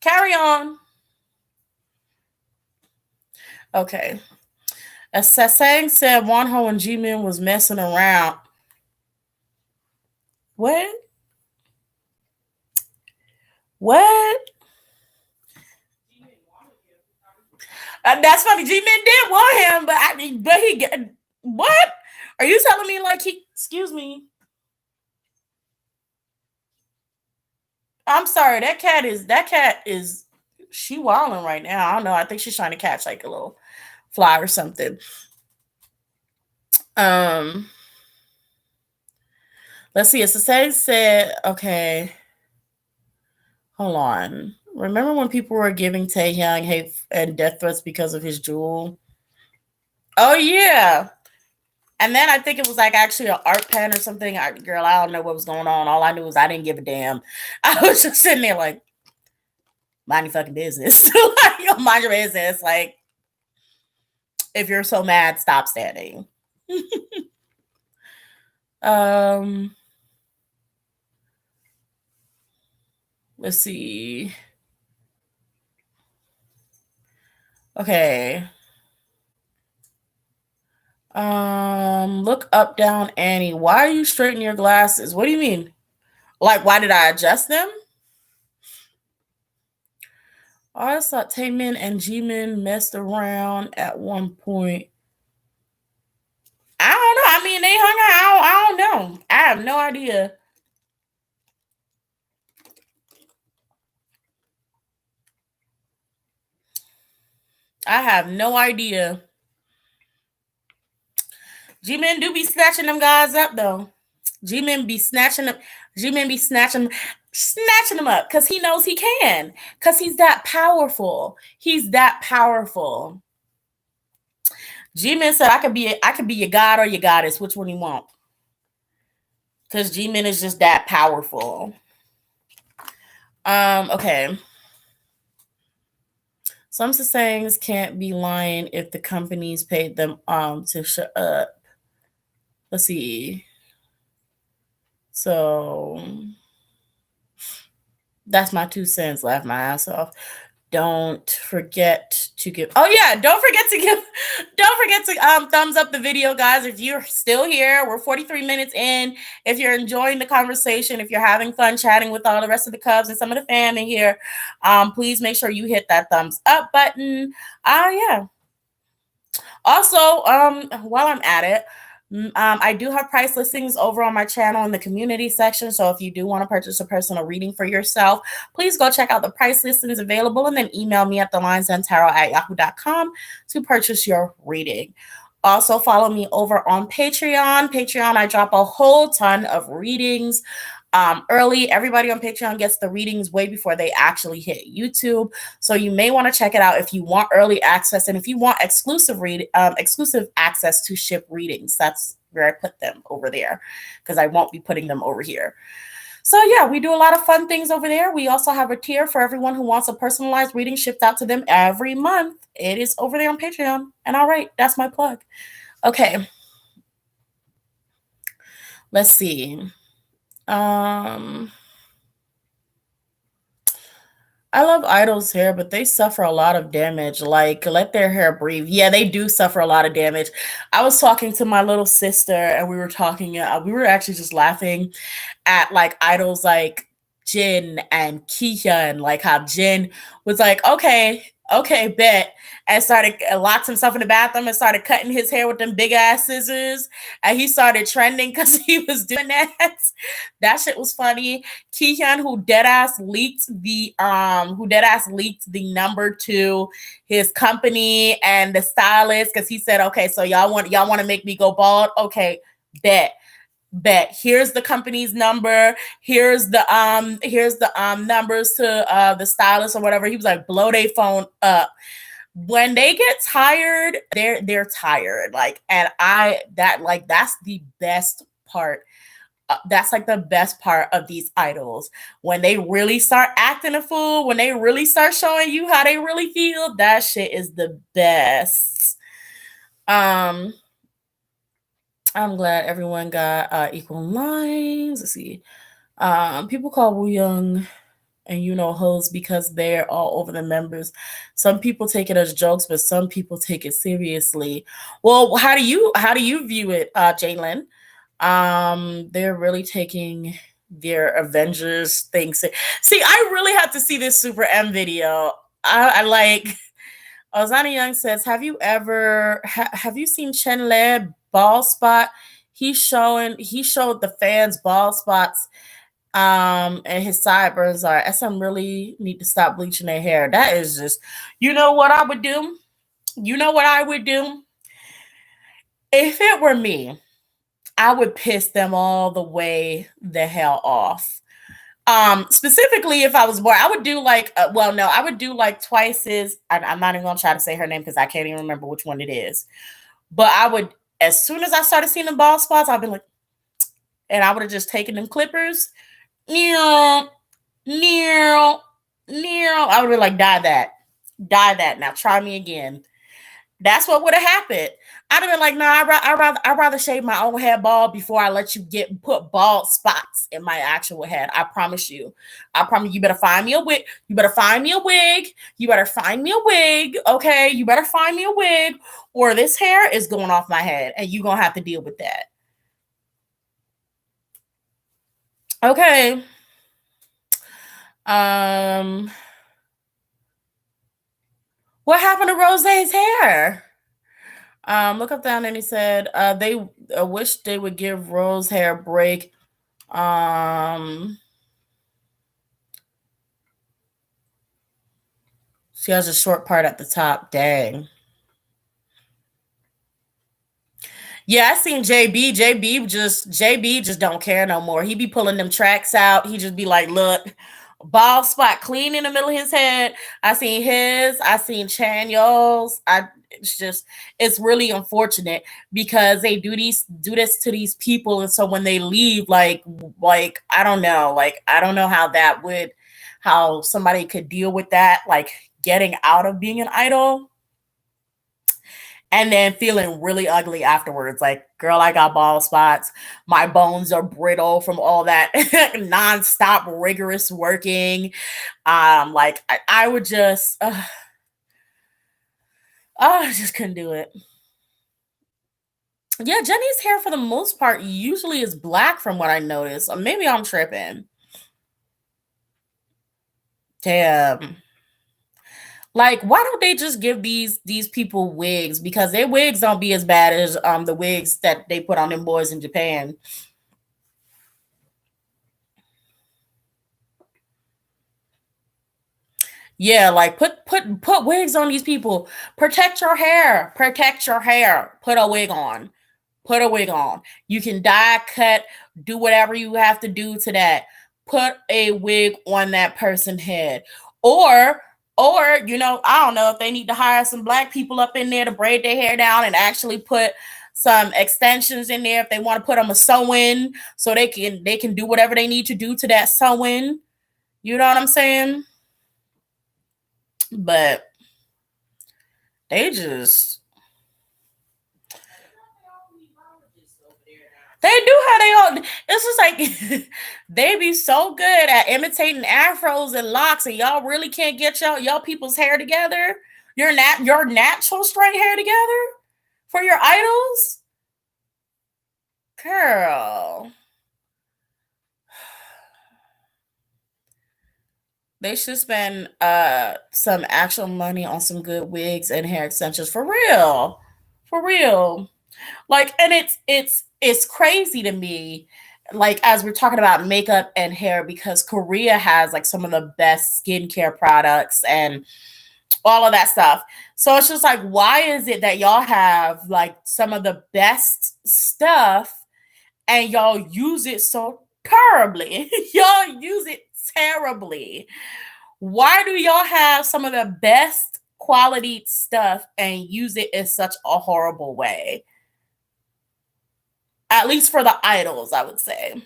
Carry on. Okay. As Sasang said, Wonho and Jimin was messing around. What? What? That's funny. Jimin did want him, but he get what? Are you telling me like he? Excuse me. I'm sorry. That cat is she wilding right now. I don't know. I think she's trying to catch like a little fly or something. Let's see. It's the same said. Okay. Hold on. Remember when people were giving Taehyung hate and death threats because of his jewel? Oh yeah. And then I think it was like actually an art pen or something. Girl, I don't know what was going on. All I knew was I didn't give a damn. I was just sitting there like, mind your fucking business. Like, mind your business. Like, if you're so mad, stop standing. Let's see. Okay. Look up, down, Annie. Why are you straightening your glasses? What do you mean? Like, why did I adjust them? I thought Taemin and Jimin messed around at one point. I don't know. I mean, they hung out. I don't know. I have no idea. I have no idea. Jimin do be snatching them guys up though. Jimin be snatching them. Jimin be snatching them up because he knows he can. Because he's that powerful. He's that powerful. Jimin said, "I could be your god or your goddess. Which one you want?" Because Jimin is just that powerful. Okay. Some sayings can't be lying if the companies paid them to shut up. Let's see. So that's my 2 cents. Laugh my ass off. Don't forget to give. Oh yeah, don't forget to thumbs up the video, guys. If you're still here, we're 43 minutes in. If you're enjoying the conversation, if you're having fun chatting with all the rest of the Cubs and some of the fam in here, please make sure you hit that thumbs up button. Yeah. Also, while I'm at it, I do have price listings over on my channel in the community section. So if you do want to purchase a personal reading for yourself, please go check out the price listings available and then email me at thelinesandtarot@yahoo.com to purchase your reading. Also, follow me over on Patreon. Patreon, I drop a whole ton of readings early. Everybody on Patreon gets the readings way before they actually hit YouTube. So you may want to check it out if you want early access and if you want exclusive access to ship readings. That's where I put them over there because I won't be putting them over here. So yeah, we do a lot of fun things over there. We also have a tier for everyone who wants a personalized reading shipped out to them every month. It is over there on Patreon. And all right, that's my plug. Okay. Let's see. I love idols' hair, but they suffer a lot of damage. Like, let their hair breathe. Yeah, they do suffer a lot of damage. I was talking to my little sister, and we were talking. We were actually just laughing at like idols like Jin and Kihyun, like how Jin was like, okay, bet, and started locked himself in the bathroom and started cutting his hair with them big ass scissors, and he started trending because he was doing that. That shit was funny. Kihyun, who dead ass leaked the number to his company and the stylist because he said, okay, so y'all want to make me go bald, okay, bet, here's the company's number, here's the numbers to the stylist or whatever. He was like, blow their phone up. When they get tired, they're tired, like, and that's the best part. That's like the best part of these idols. When they really start acting a fool, when they really start showing you how they really feel, that shit is the best. um I'm glad everyone got equal lines. Let's see. People call Wu Young and hoes because they're all over the members. Some people take it as jokes, but some people take it seriously. Well, how do you view it, Jalen? They're really taking their Avengers thing. See, I really have to see this Super M video. I like. Ozana Young says, have you seen Chen Le ball spot? He showed the fans ball spots, and his sideburns are. SM really need to stop bleaching their hair. That is just, what I would do. You know what I would do if it were me. I would piss them all the way the hell off. Specifically, if I was bored, I would do like, well, no, I would do like Twice's. I'm not even gonna try to say her name because I can't even remember which one it is. But I would, as soon as I started seeing the bald spots, I'd be like, and I would have just taken them clippers, near, near, near. I would be like, die that. Now try me again. That's what would have happened. I'd have been like, no, I'd rather shave my own head bald before I let you put bald spots in my actual head. I promise you. I promise you. Better find me a wig. You better find me a wig. You better find me a wig. Okay, you better find me a wig, or this hair is going off my head, and you're gonna have to deal with that. Okay. Um, what happened to Rose's hair? Look up down, and he said they wish they would give Rose hair a break. She has a short part at the top. Dang. Yeah, I seen JB. JB just don't care no more. He be pulling them tracks out. He just be like, look, bald spot clean in the middle of his head. I seen his. I seen Chanyeol's. It's really unfortunate because they do this to these people, and so when they leave, like I don't know how somebody could deal with that, like getting out of being an idol and then feeling really ugly afterwards. Like, girl, I got bald spots. My bones are brittle from all that nonstop rigorous working. Like I would just, I just couldn't do it. Yeah, Jenny's hair for the most part usually is black from what I noticed. Or maybe I'm tripping. Damn. Like, why don't they just give these people wigs? Because their wigs don't be as bad as the wigs that they put on them boys in Japan. Yeah, like put wigs on these people. Protect your hair. Protect your hair. Put a wig on. Put a wig on. You can dye, cut, do whatever you have to do to that. Put a wig on that person's head. Or I don't know if they need to hire some black people up in there to braid their hair down and actually put some extensions in there if they want to put them a sew-in so they can do whatever they need to do to that sew-in. You know what I'm saying? But they just They do have they own. It's just like they be so good at imitating afros and locks, and y'all really can't get y'all people's hair together. Your natural straight hair together for your idols, girl. They should spend some actual money on some good wigs and hair extensions for real, for real. Like, and it's crazy to me, like as we're talking about makeup and hair, because Korea has like some of the best skincare products and all of that stuff. So it's just like, why is it that y'all have like some of the best stuff and y'all use it so terribly? Y'all use it terribly. Why do y'all have some of the best quality stuff and use it in such a horrible way? At least for the idols, I would say.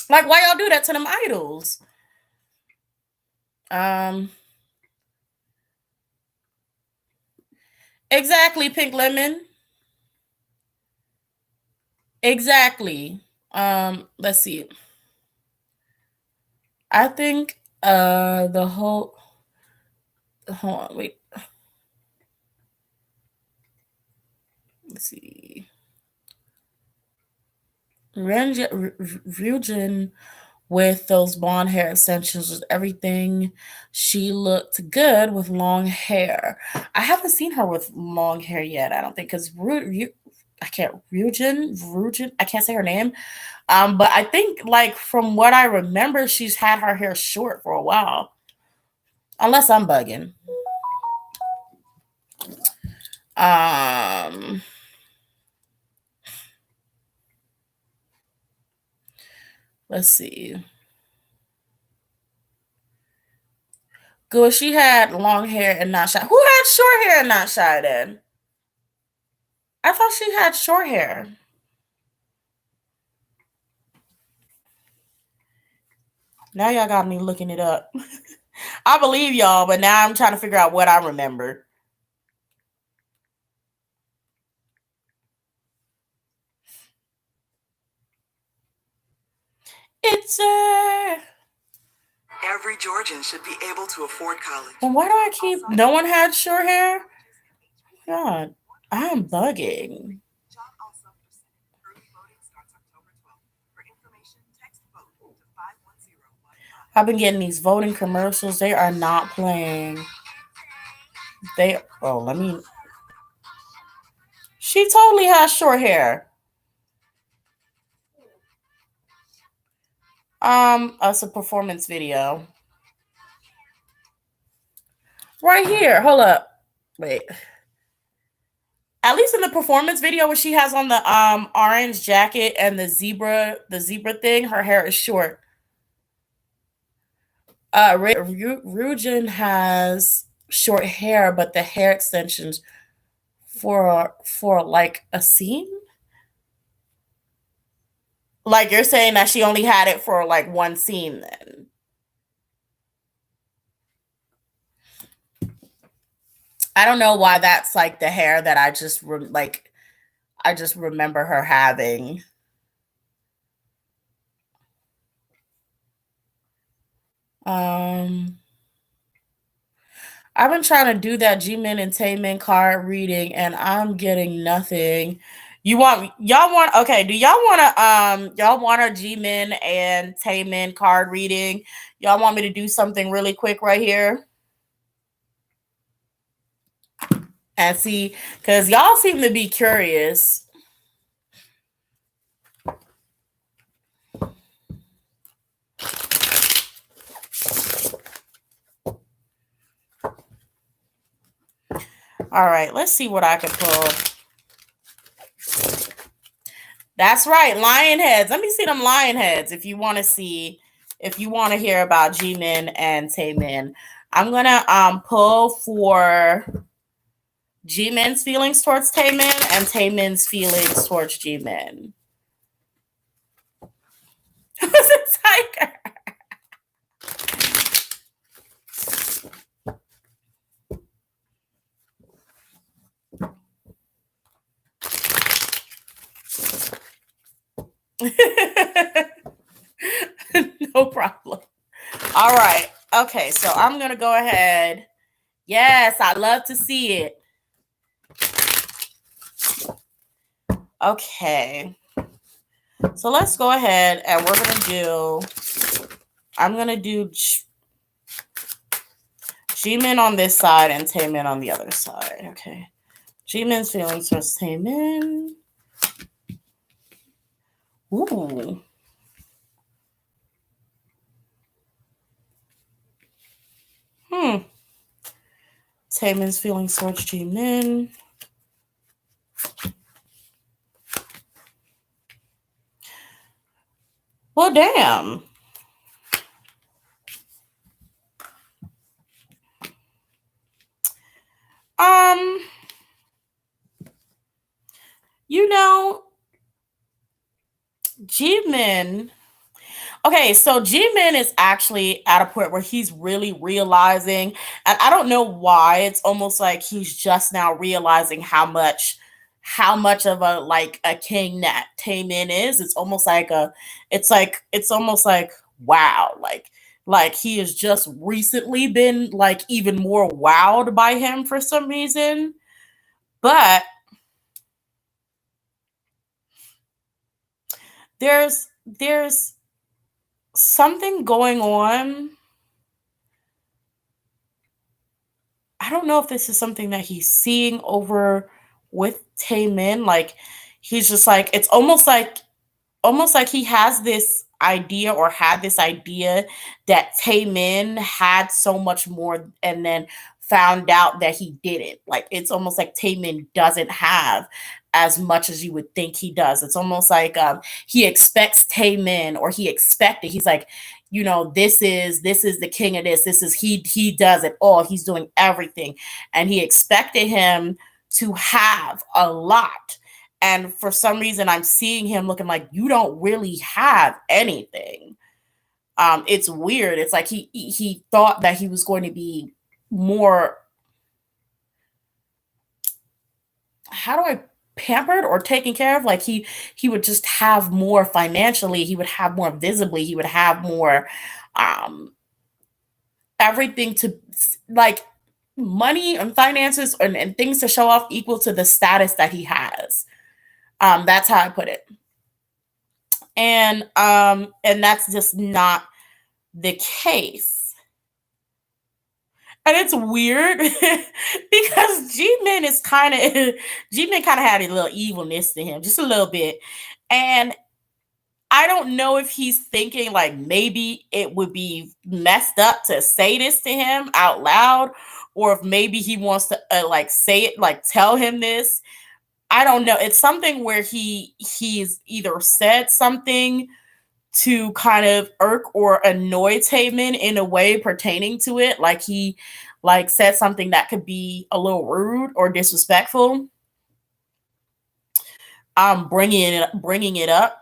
Like, why y'all do that to them idols? Um, exactly, Pink Lemon. Exactly. Let's see. I think the whole hold on, wait. Let's see. Ryujin with those blonde hair extensions was everything. She looked good with long hair. I haven't seen her with long hair yet. I don't think because I can't Ryujin. I can't say her name. But I think like from what I remember, she's had her hair short for a while. Unless I'm bugging. Um, let's see. Good. She had long hair and not shy. Who had short hair and not shy then? I thought she had short hair. Now y'all got me looking it up. I believe y'all, but now I'm trying to figure out what I remember. It's Every Georgian should be able to afford college. And why do I keep? No one had short hair. God, I'm bugging. I've been getting these voting commercials. They are not playing. Let me. She totally has short hair. It's a performance video. Right here. Hold up. Wait. At least in the performance video where she has on the orange jacket and the zebra thing, her hair is short. Ryujin has short hair, but the hair extensions for like a scene. Like you're saying that she only had it for like one scene then. I don't know why that's like the hair that I just I just remember her having. I've been trying to do that Jimin and Taemin card reading and I'm getting nothing. Do y'all want y'all want a Jimin and Taemin card reading? Y'all want me to do something really quick right here? And see, because y'all seem to be curious. All right, let's see what I can pull. That's right, lion heads. Let me see them lion heads if you want to hear about Jimin and Taemin. I'm gonna pull for Jimin's feelings towards Taemin and Taemin's feelings towards Jimin. Who's a tiger? No problem. All right. Okay, so I'm going to go ahead. Yes, I love to see it. Okay. So let's go ahead and we're going to do, I'm going to do Jimin on this side and Taemin on the other side. Okay. Jimin's feelings towards Taemin. Ooh. Taemin's feelings towards Jimin. Well, damn. You know, Jimin. Okay, so Jimin is actually at a point where he's really realizing, and I don't know why. It's almost like he's just now realizing how much of a like a king that Taemin is. It's almost like wow, like he has just recently been like even more wowed by him for some reason. But there's something going on. I don't know if this is something that he's seeing over with Taemin. Like he's just like it's almost like he has this idea or had this idea that Taemin had so much more and then found out that he didn't. Like it's almost like Taemin doesn't have as much as you would think he does. It's almost like he expects Taemin or he expected, he's like, you know, this is the king of this. This is he does it all. He's doing everything. And he expected him to have a lot, and for some reason, I'm seeing him looking like you don't really have anything. It's weird. It's like he thought that he was going to be more. How do I pampered or taken care of? Like he would just have more financially. He would have more visibly. He would have more everything to like money and finances and things to show off equal to the status that he has. That's how I put it. And that's just not the case. And it's weird because G-Man kind of had a little evilness to him, just a little bit. And I don't know if he's thinking like maybe it would be messed up to say this to him out loud, or if maybe he wants to like say it, like tell him this. I don't know. It's something where he's either said something to kind of irk or annoy Taemin in a way pertaining to it, like he like said something that could be a little rude or disrespectful. Bringing it up.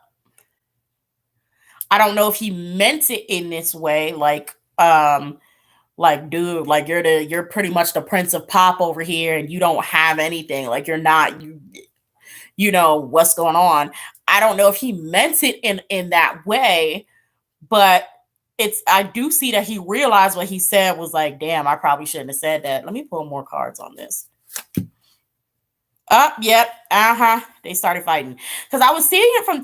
I don't know if he meant it in this way, like dude, like you're pretty much the prince of pop over here and you don't have anything, like you're not you know what's going on. I don't know if he meant it in that way, but I do see that he realized what he said was like, damn, I probably shouldn't have said that. Let me pull more cards on this. Yep, they started fighting because I was seeing it from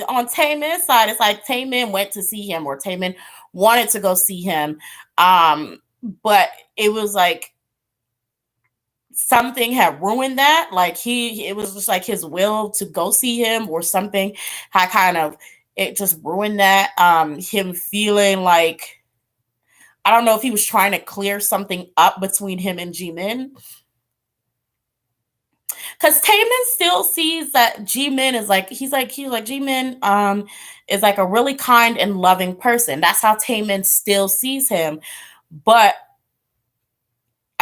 on Taemin's side. It's like Taemin went to see him, or Taemin wanted to go see him, but it was like something had ruined that. Like it was just like his will to go see him or something had kind of, it just ruined that. Him feeling like, I don't know if he was trying to clear something up between him and Jimin. Because Taemin still sees that Jimin is like, he's like Jimin is like a really kind and loving person. That's how Taemin still sees him. But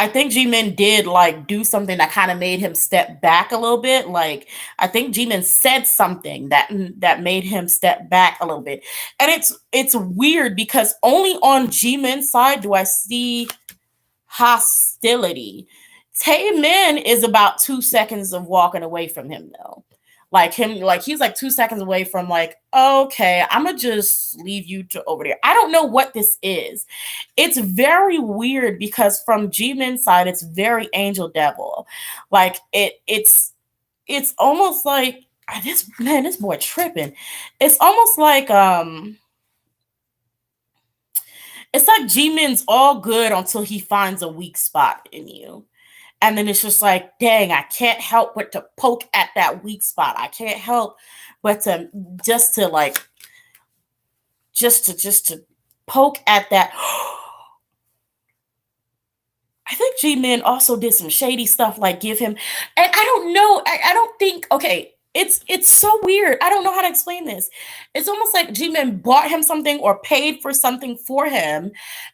I think Jimin did like do something that kind of made him step back a little bit. Like I think Jimin said something that made him step back a little bit. And it's weird because only on Jimin's side do I see hostility. Taemin is about 2 seconds of walking away from him though. Like him, like he's like 2 seconds away from like, okay, I'm gonna just leave you to over there. I don't know what this is. It's very weird because from Jimin's side, it's very angel devil. Like it's almost like this boy tripping. It's almost like it's like Jimin's all good until he finds a weak spot in you. And then it's just like, dang, I can't help but to poke at that weak spot. I can't help but to just to like just to poke at that. I think Jimin also did some shady stuff, like give him, and I don't know. I don't think. Okay, it's so weird. I don't know how to explain this. It's almost like Jimin bought him something or paid for something for him,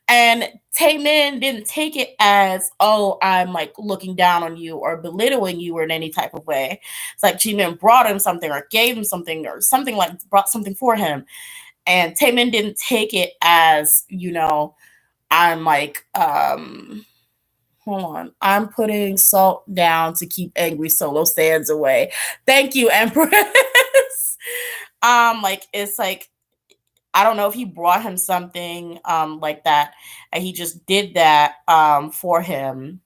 and Taemin didn't take it as, oh, I'm like looking down on you or belittling you or in any type of way. It's like Jimin brought him something or gave him something or something, like brought something for him, and Taemin didn't take it as, I'm like hold on. I'm putting salt down to keep angry solo stands away. Thank you, Empress. Like it's like I don't know if he brought him something like that, and he just did that for him.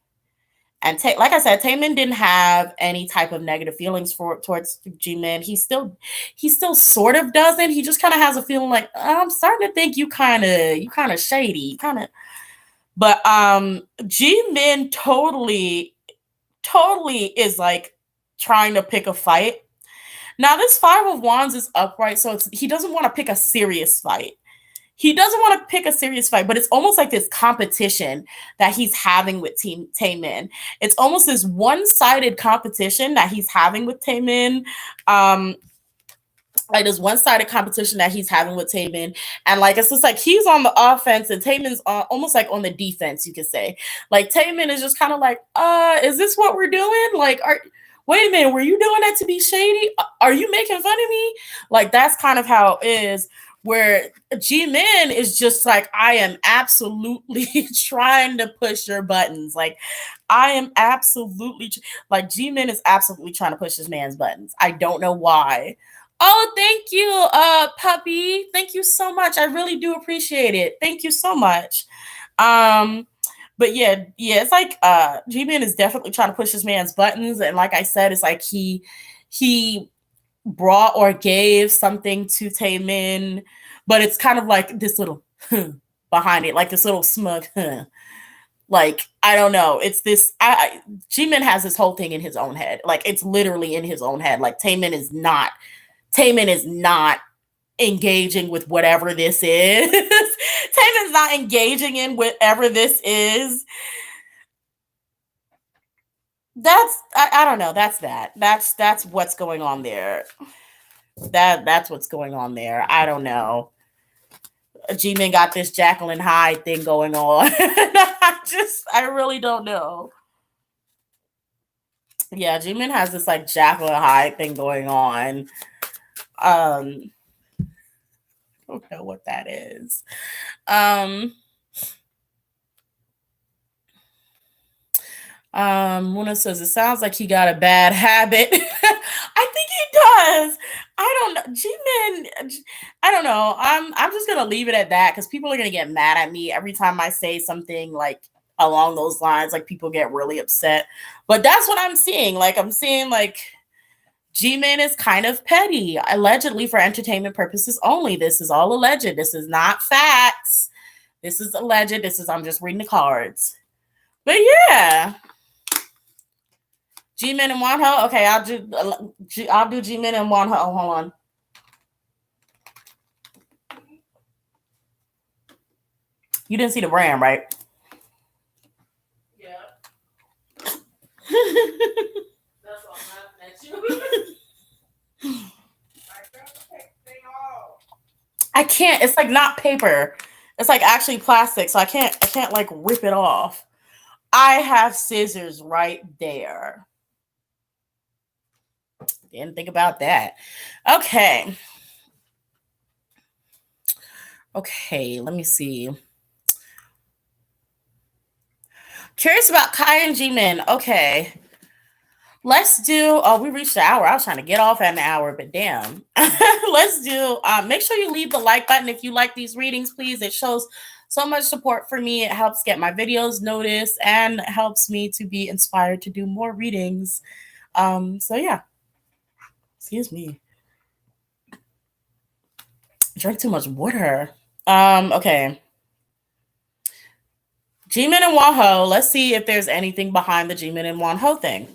And like I said, Taemin didn't have any type of negative feelings towards Jimin. He still sort of doesn't. He just kind of has a feeling like, I'm starting to think you kind of shady, kind of. But Jimin totally is like trying to pick a fight. Now this Five of Wands is upright, so he doesn't want to pick a serious fight. He doesn't want to pick a serious fight, but it's almost like this competition that he's having with Team Taemin. It's almost this one-sided competition that he's having with Taemin. Like this one-sided competition that he's having with Taemin, and like it's just like he's on the offense and Taemin's almost like on the defense, you could say. Like Taemin is just kind of like, is this what we're doing? Like, wait a minute, were you doing that to be shady? Are you making fun of me? Like that's kind of how it is. Where Jimin is just like, I am absolutely trying to push your buttons. Like, I am absolutely like Jimin is absolutely trying to push this man's buttons. I don't know why. Oh, thank you, puppy. Thank you so much. I really do appreciate it. Thank you so much. Um, but yeah, it's like Jimin is definitely trying to push this man's buttons, and like I said, it's like he brought or gave something to Taemin, but it's kind of like this little behind it, like this little smug. Like I don't know. It's this. Jimin has this whole thing in his own head. Like it's literally in his own head. Like Taemin is not. Taemin is not engaging with whatever this is. Taemin's not engaging in whatever this is. I don't know. That's what's going on there. That's what's going on there. I don't know. Jimin got this Jacqueline Hyde thing going on. I really don't know. Yeah, Jimin has this like Jacqueline Hyde thing going on. I don't know what that is. Muna says it sounds like he got a bad habit. I think he does. I don't know. Jimin, I don't know. I'm just gonna leave it at that because people are gonna get mad at me every time I say something like along those lines. Like people get really upset. But that's what I'm seeing. Like I'm seeing like Jimin is kind of petty, allegedly for entertainment purposes only. This is all alleged. This is not facts. This is alleged. I'm just reading the cards. But yeah. Jimin and Wonho. Okay, I'll do Jimin and Wonho. Oh, hold on. You didn't see the brand, right? Yeah. That's why I'm laughing at you. I can't. It's like not paper. It's like actually plastic, so I can't like rip it off. I have scissors right there. Didn't think about that. Okay. Okay, let me see. Curious about Kai and Jimin. Okay. Let's do, oh, we reached the hour. I was trying to get off at an hour, but damn. Let's do, make sure you leave the like button if you like these readings, please. It shows so much support for me. It helps get my videos noticed and helps me to be inspired to do more readings. So yeah. Excuse me. Drink too much water. Okay. Jimin and Wonho. Let's see if there's anything behind the Jimin and Wonho thing.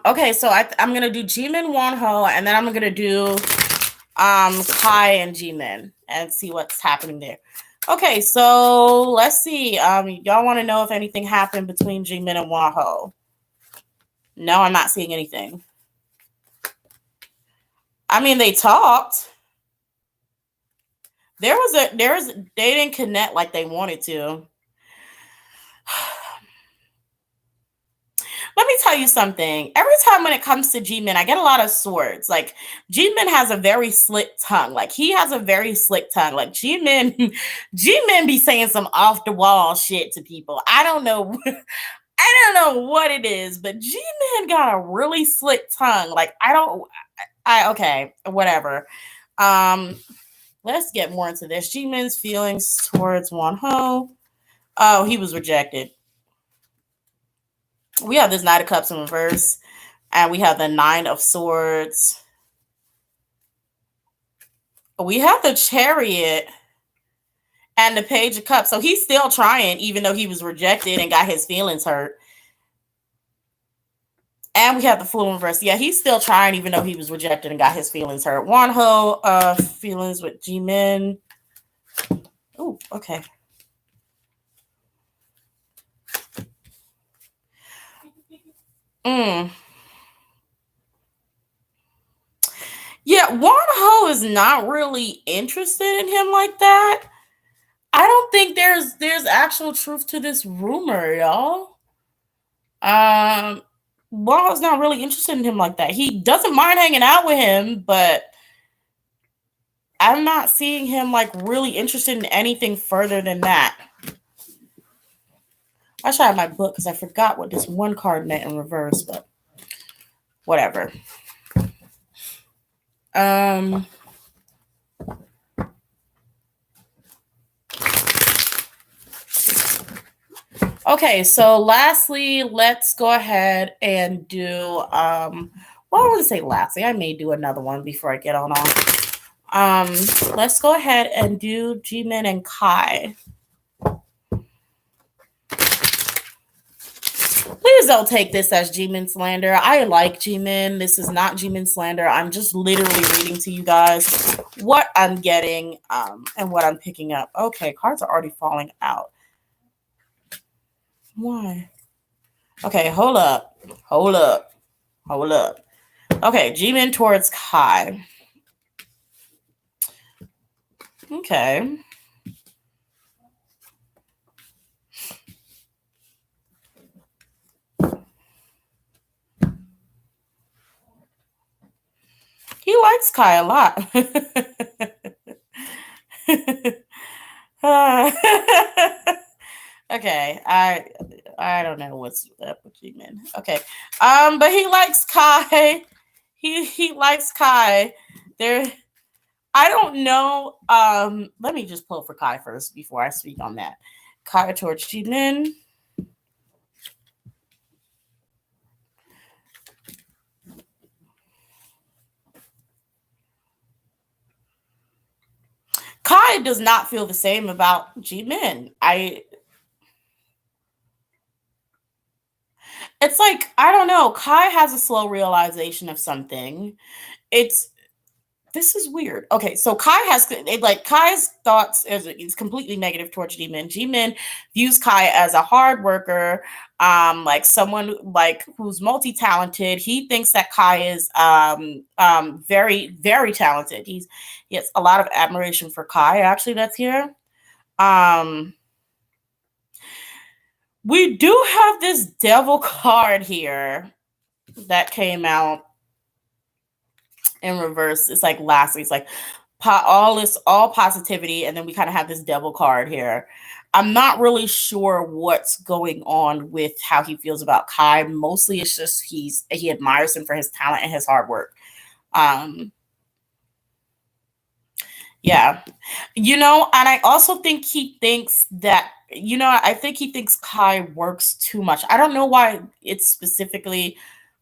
Okay, so I'm gonna do Jimin, Wonho, and then I'm gonna do Kai and Jimin and see what's happening there. Okay, so let's see. Y'all want to know if anything happened between Jimin and Wonho? No, I'm not seeing anything. I mean, they talked. They didn't connect like they wanted to. Let me tell you something. Every time when it comes to Jimin, I get a lot of swords. Like Jimin has a very slick tongue. Like he has a very slick tongue. Like Jimin be saying some off the wall shit to people. I don't know. I don't know what it is, but Jimin got a really slick tongue. Like okay, whatever. Let's get more into this. Jimin's feelings towards Wonho. Oh, he was rejected. We have this Knight of Cups in reverse, and we have the Nine of Swords. We have the Chariot and the Page of Cups. So he's still trying, even though he was rejected and got his feelings hurt. And we have the Fool in reverse. Yeah, he's still trying, even though he was rejected and got his feelings hurt. Wonho, feelings with Jimin. Oh, okay. Yeah, Wonho is not really interested in him like that. I don't think there's actual truth to this rumor, y'all. Wonho's not really interested in him like that. He doesn't mind hanging out with him, but I'm not seeing him like really interested in anything further than that. I should have my book because I forgot what this one card meant in reverse, but whatever. Okay, so lastly, let's go ahead and do well, I wouldn't say lastly. I may do another one before I get on off. Let's go ahead and do Jimin and Kai. Please don't take this as Jimin slander. I like Jimin. This is not Jimin slander. I'm just literally reading to you guys what I'm getting and what I'm picking up. Okay, cards are already falling out. Why? Okay, hold up. Okay, Jimin towards Kai. Okay. He likes Kai a lot. Okay, I don't know what's up with Jimin. Okay, but he likes Kai. He likes Kai. There, I don't know. Let me just pull for Kai first before I speak on that. Kai towards Jimin. Kai does not feel the same about Jimin. It's like, I don't know. Kai has a slow realization of something. This is weird. Okay, so Kai's thoughts is completely negative towards Jimin. Jimin views Kai as a hard worker, like someone like who's multi-talented. He thinks that Kai is very, very talented. He has a lot of admiration for Kai, actually, that's here. We do have this devil card here that came out in reverse. It's like lastly, it's like all positivity, and then we kind of have this devil card here. I'm not really sure what's going on with how he feels about Kai. Mostly it's just he admires him for his talent and his hard work. Um yeah. And I also think he thinks that, I think he thinks Kai works too much. I don't know why it's specifically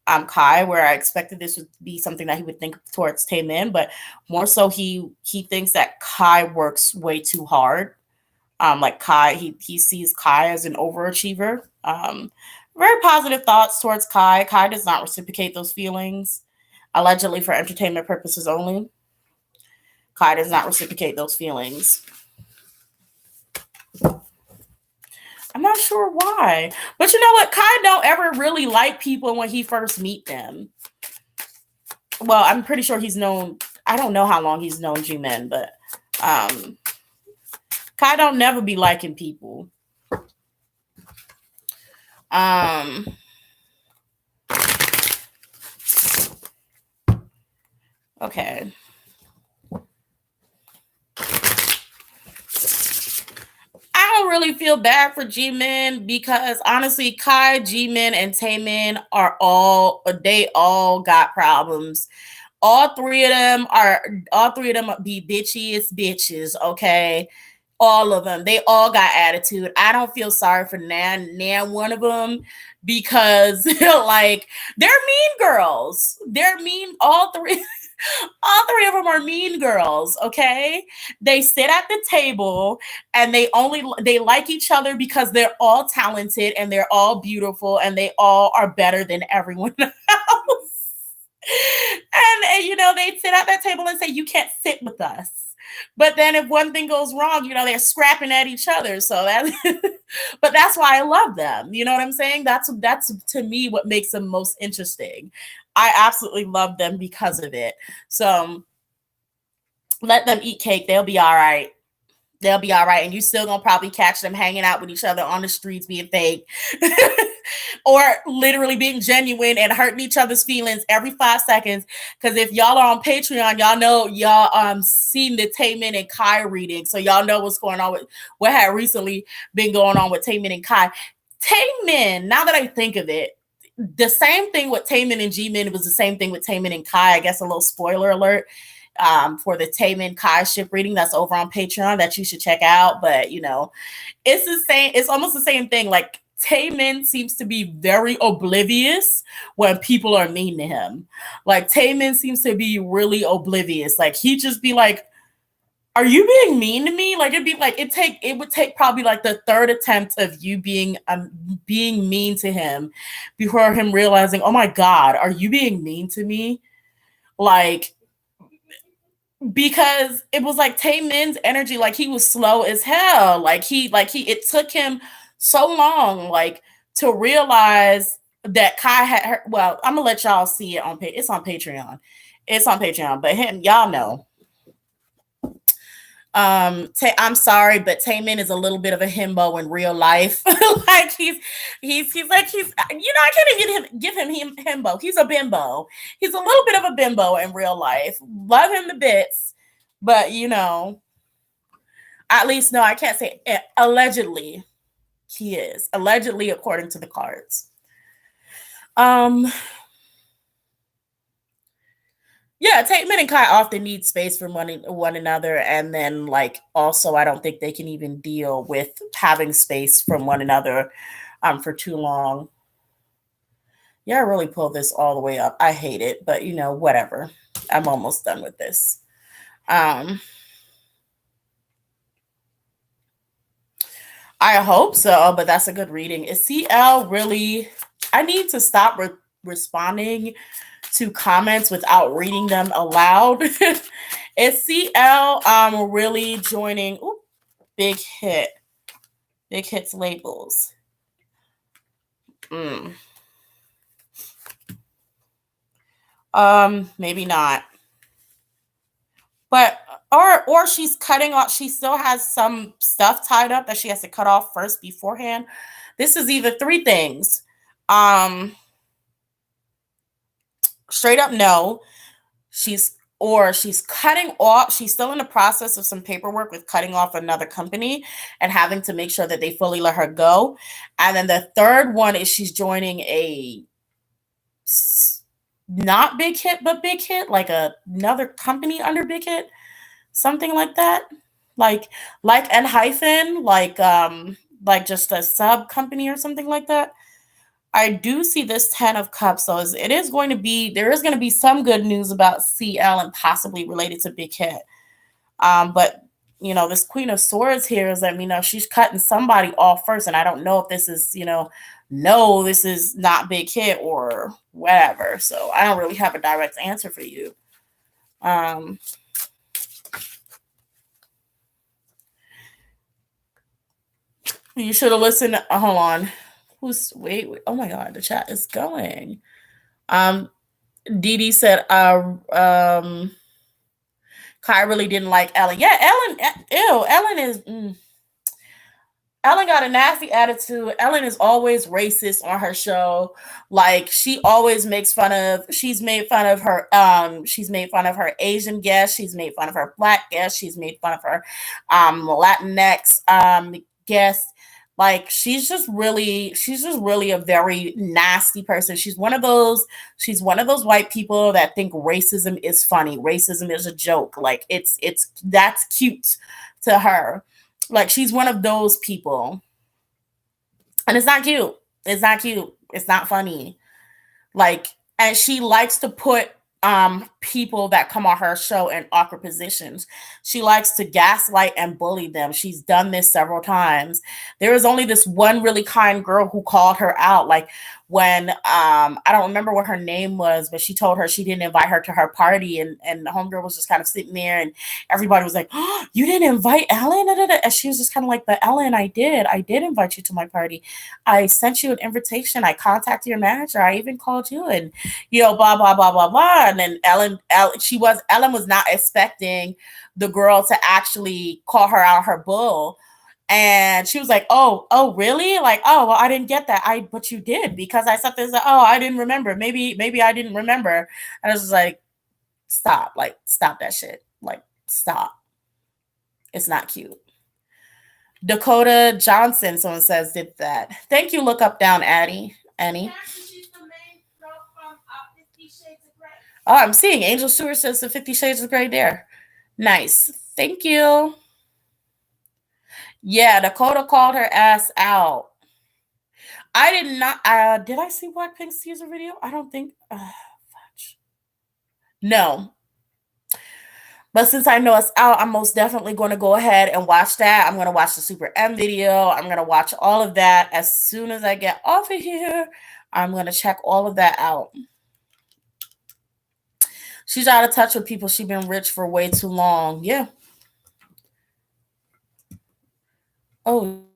Kai, where I expected this would be something that he would think towards Taemin, but more so he thinks that Kai works way too hard. Like Kai, he sees Kai as an overachiever. Very positive thoughts towards Kai. Kai does not reciprocate those feelings, allegedly for entertainment purposes only. Kai does not reciprocate those feelings. I'm not sure why. But you know what? Kai don't ever really like people when he first meet them. Well, I'm pretty sure he's known, I don't know how long he's known Jimin, but Kai don't never be liking people. Okay. I don't really feel bad for Jimin because honestly, Kai, Jimin, and Taemin they all got problems. All three of them be bitchiest bitches, okay? All of them. They all got attitude. I don't feel sorry for nan one of them because like they're mean girls. They're mean all three. All three of them are mean girls, okay? They sit at the table and they like each other because they're all talented and they're all beautiful and they all are better than everyone else. And they sit at that table and say, you can't sit with us. But then if one thing goes wrong, they're scrapping at each other. So but that's why I love them. You know what I'm saying? That's to me what makes them most interesting. I absolutely love them because of it. So let them eat cake. They'll be all right. They'll be all right. And you still gonna probably catch them hanging out with each other on the streets being fake. Or literally being genuine and hurting each other's feelings every 5 seconds. Because if y'all are on Patreon, y'all know y'all seen the Taemin and Kai reading. So y'all know what's going on with what had recently been going on with Taemin and Kai. Taemin, now that I think of it, the same thing with Taemin and Jimin was the same thing with Taemin and Kai. I guess a little spoiler alert for the Taemin Kai ship reading that's over on Patreon that you should check out. But it's the same. It's almost the same thing. Like Taemin seems to be very oblivious when people are mean to him. Like Taemin seems to be really oblivious. Like he just be like, are you being mean to me? Like it'd be like it would take probably like the third attempt of you being mean to him before him realizing, oh my God, are you being mean to me? Like, because it was like Taemin's energy, like he was slow as hell. Like it took him so long, like to realize that Kai had her. Well, I'm gonna let y'all see it it's on Patreon. It's on Patreon, but y'all know. I'm sorry, but Taemin is a little bit of a himbo in real life. Like he's I can't even give him himbo. He's a bimbo. He's a little bit of a bimbo in real life. Love him to bits, but at least no, I can't say it. Allegedly he is. Allegedly, according to the cards. Yeah, Taemin and Kai often need space from one another, and then also I don't think they can even deal with having space from one another for too long. Yeah, I really pulled this all the way up. I hate it, but whatever. I'm almost done with this. I hope so, but that's a good reading. Is CL really? I need to stop responding to comments without reading them aloud. Is CL really joining Big Hit? Big Hit's labels. Maybe not. But or she's cutting off, she still has some stuff tied up that she has to cut off first beforehand. This is either three things. Straight up no. She's or she's cutting off, she's still in the process of some paperwork with cutting off another company and having to make sure that they fully let her go. And then the third one is she's joining a not BigHit, but BigHit, like another company under BigHit, something like that. Like ENHYPEN, like just a sub company or something like that. I do see this 10 of cups, so it is going to be, there is going to be some good news about CL and possibly related to BigHit. But this Queen of Swords here is let me know she's cutting somebody off first, and I don't know if this is, no, this is not BigHit or whatever. So I don't really have a direct answer for you. You should have listened. Hold on. Wait. Oh my God, the chat is going. Dee said, Kai really didn't like Ellen. Yeah, Ellen, Ellen is, Ellen got a nasty attitude. Ellen is always racist on her show. Like she always makes fun of, she's made fun of her Asian guests, she's made fun of her black guests, she's made fun of her Latinx guests. Like she's just really a very nasty person. She's one of those white people that think racism is funny. Racism is a joke. Like that's cute to her. Like she's one of those people. And it's not cute. It's not cute. It's not funny. Like, and she likes to put people that come on her show in awkward positions. She likes to gaslight and bully them. She's done this several times. There was only this one really kind girl who called her out, like when I don't remember what her name was, but she told her she didn't invite her to her party, and the homegirl was just kind of sitting there, and everybody was like, "Oh, you didn't invite Ellen?" And she was just kind of like, "But Ellen, I did invite you to my party. I sent you an invitation. I contacted your manager. I even called you, and blah blah blah blah blah." And then Ellen was not expecting the girl to actually call her out her bull. And she was like, oh, really? Like, oh, well, I didn't get that. But you did, because I said this. Oh, I didn't remember. Maybe I didn't remember. And I was just like, stop that shit. Like, stop. It's not cute. Dakota Johnson, someone says, did that. Thank you. Look up, down, Annie. She's the main girl from 50 Shades of Grey. Oh, I'm seeing Angel Stewart says the 50 Shades of Grey there. Nice. Thank you. Yeah, Dakota called her ass out. I did not. Did I see Blackpink's teaser video? I don't think. No. But since I know it's out, I'm most definitely going to go ahead and watch that. I'm going to watch the Super M video. I'm going to watch all of that as soon as I get off of here. I'm going to check all of that out. She's out of touch with people. She's been rich for way too long. Yeah. Oh.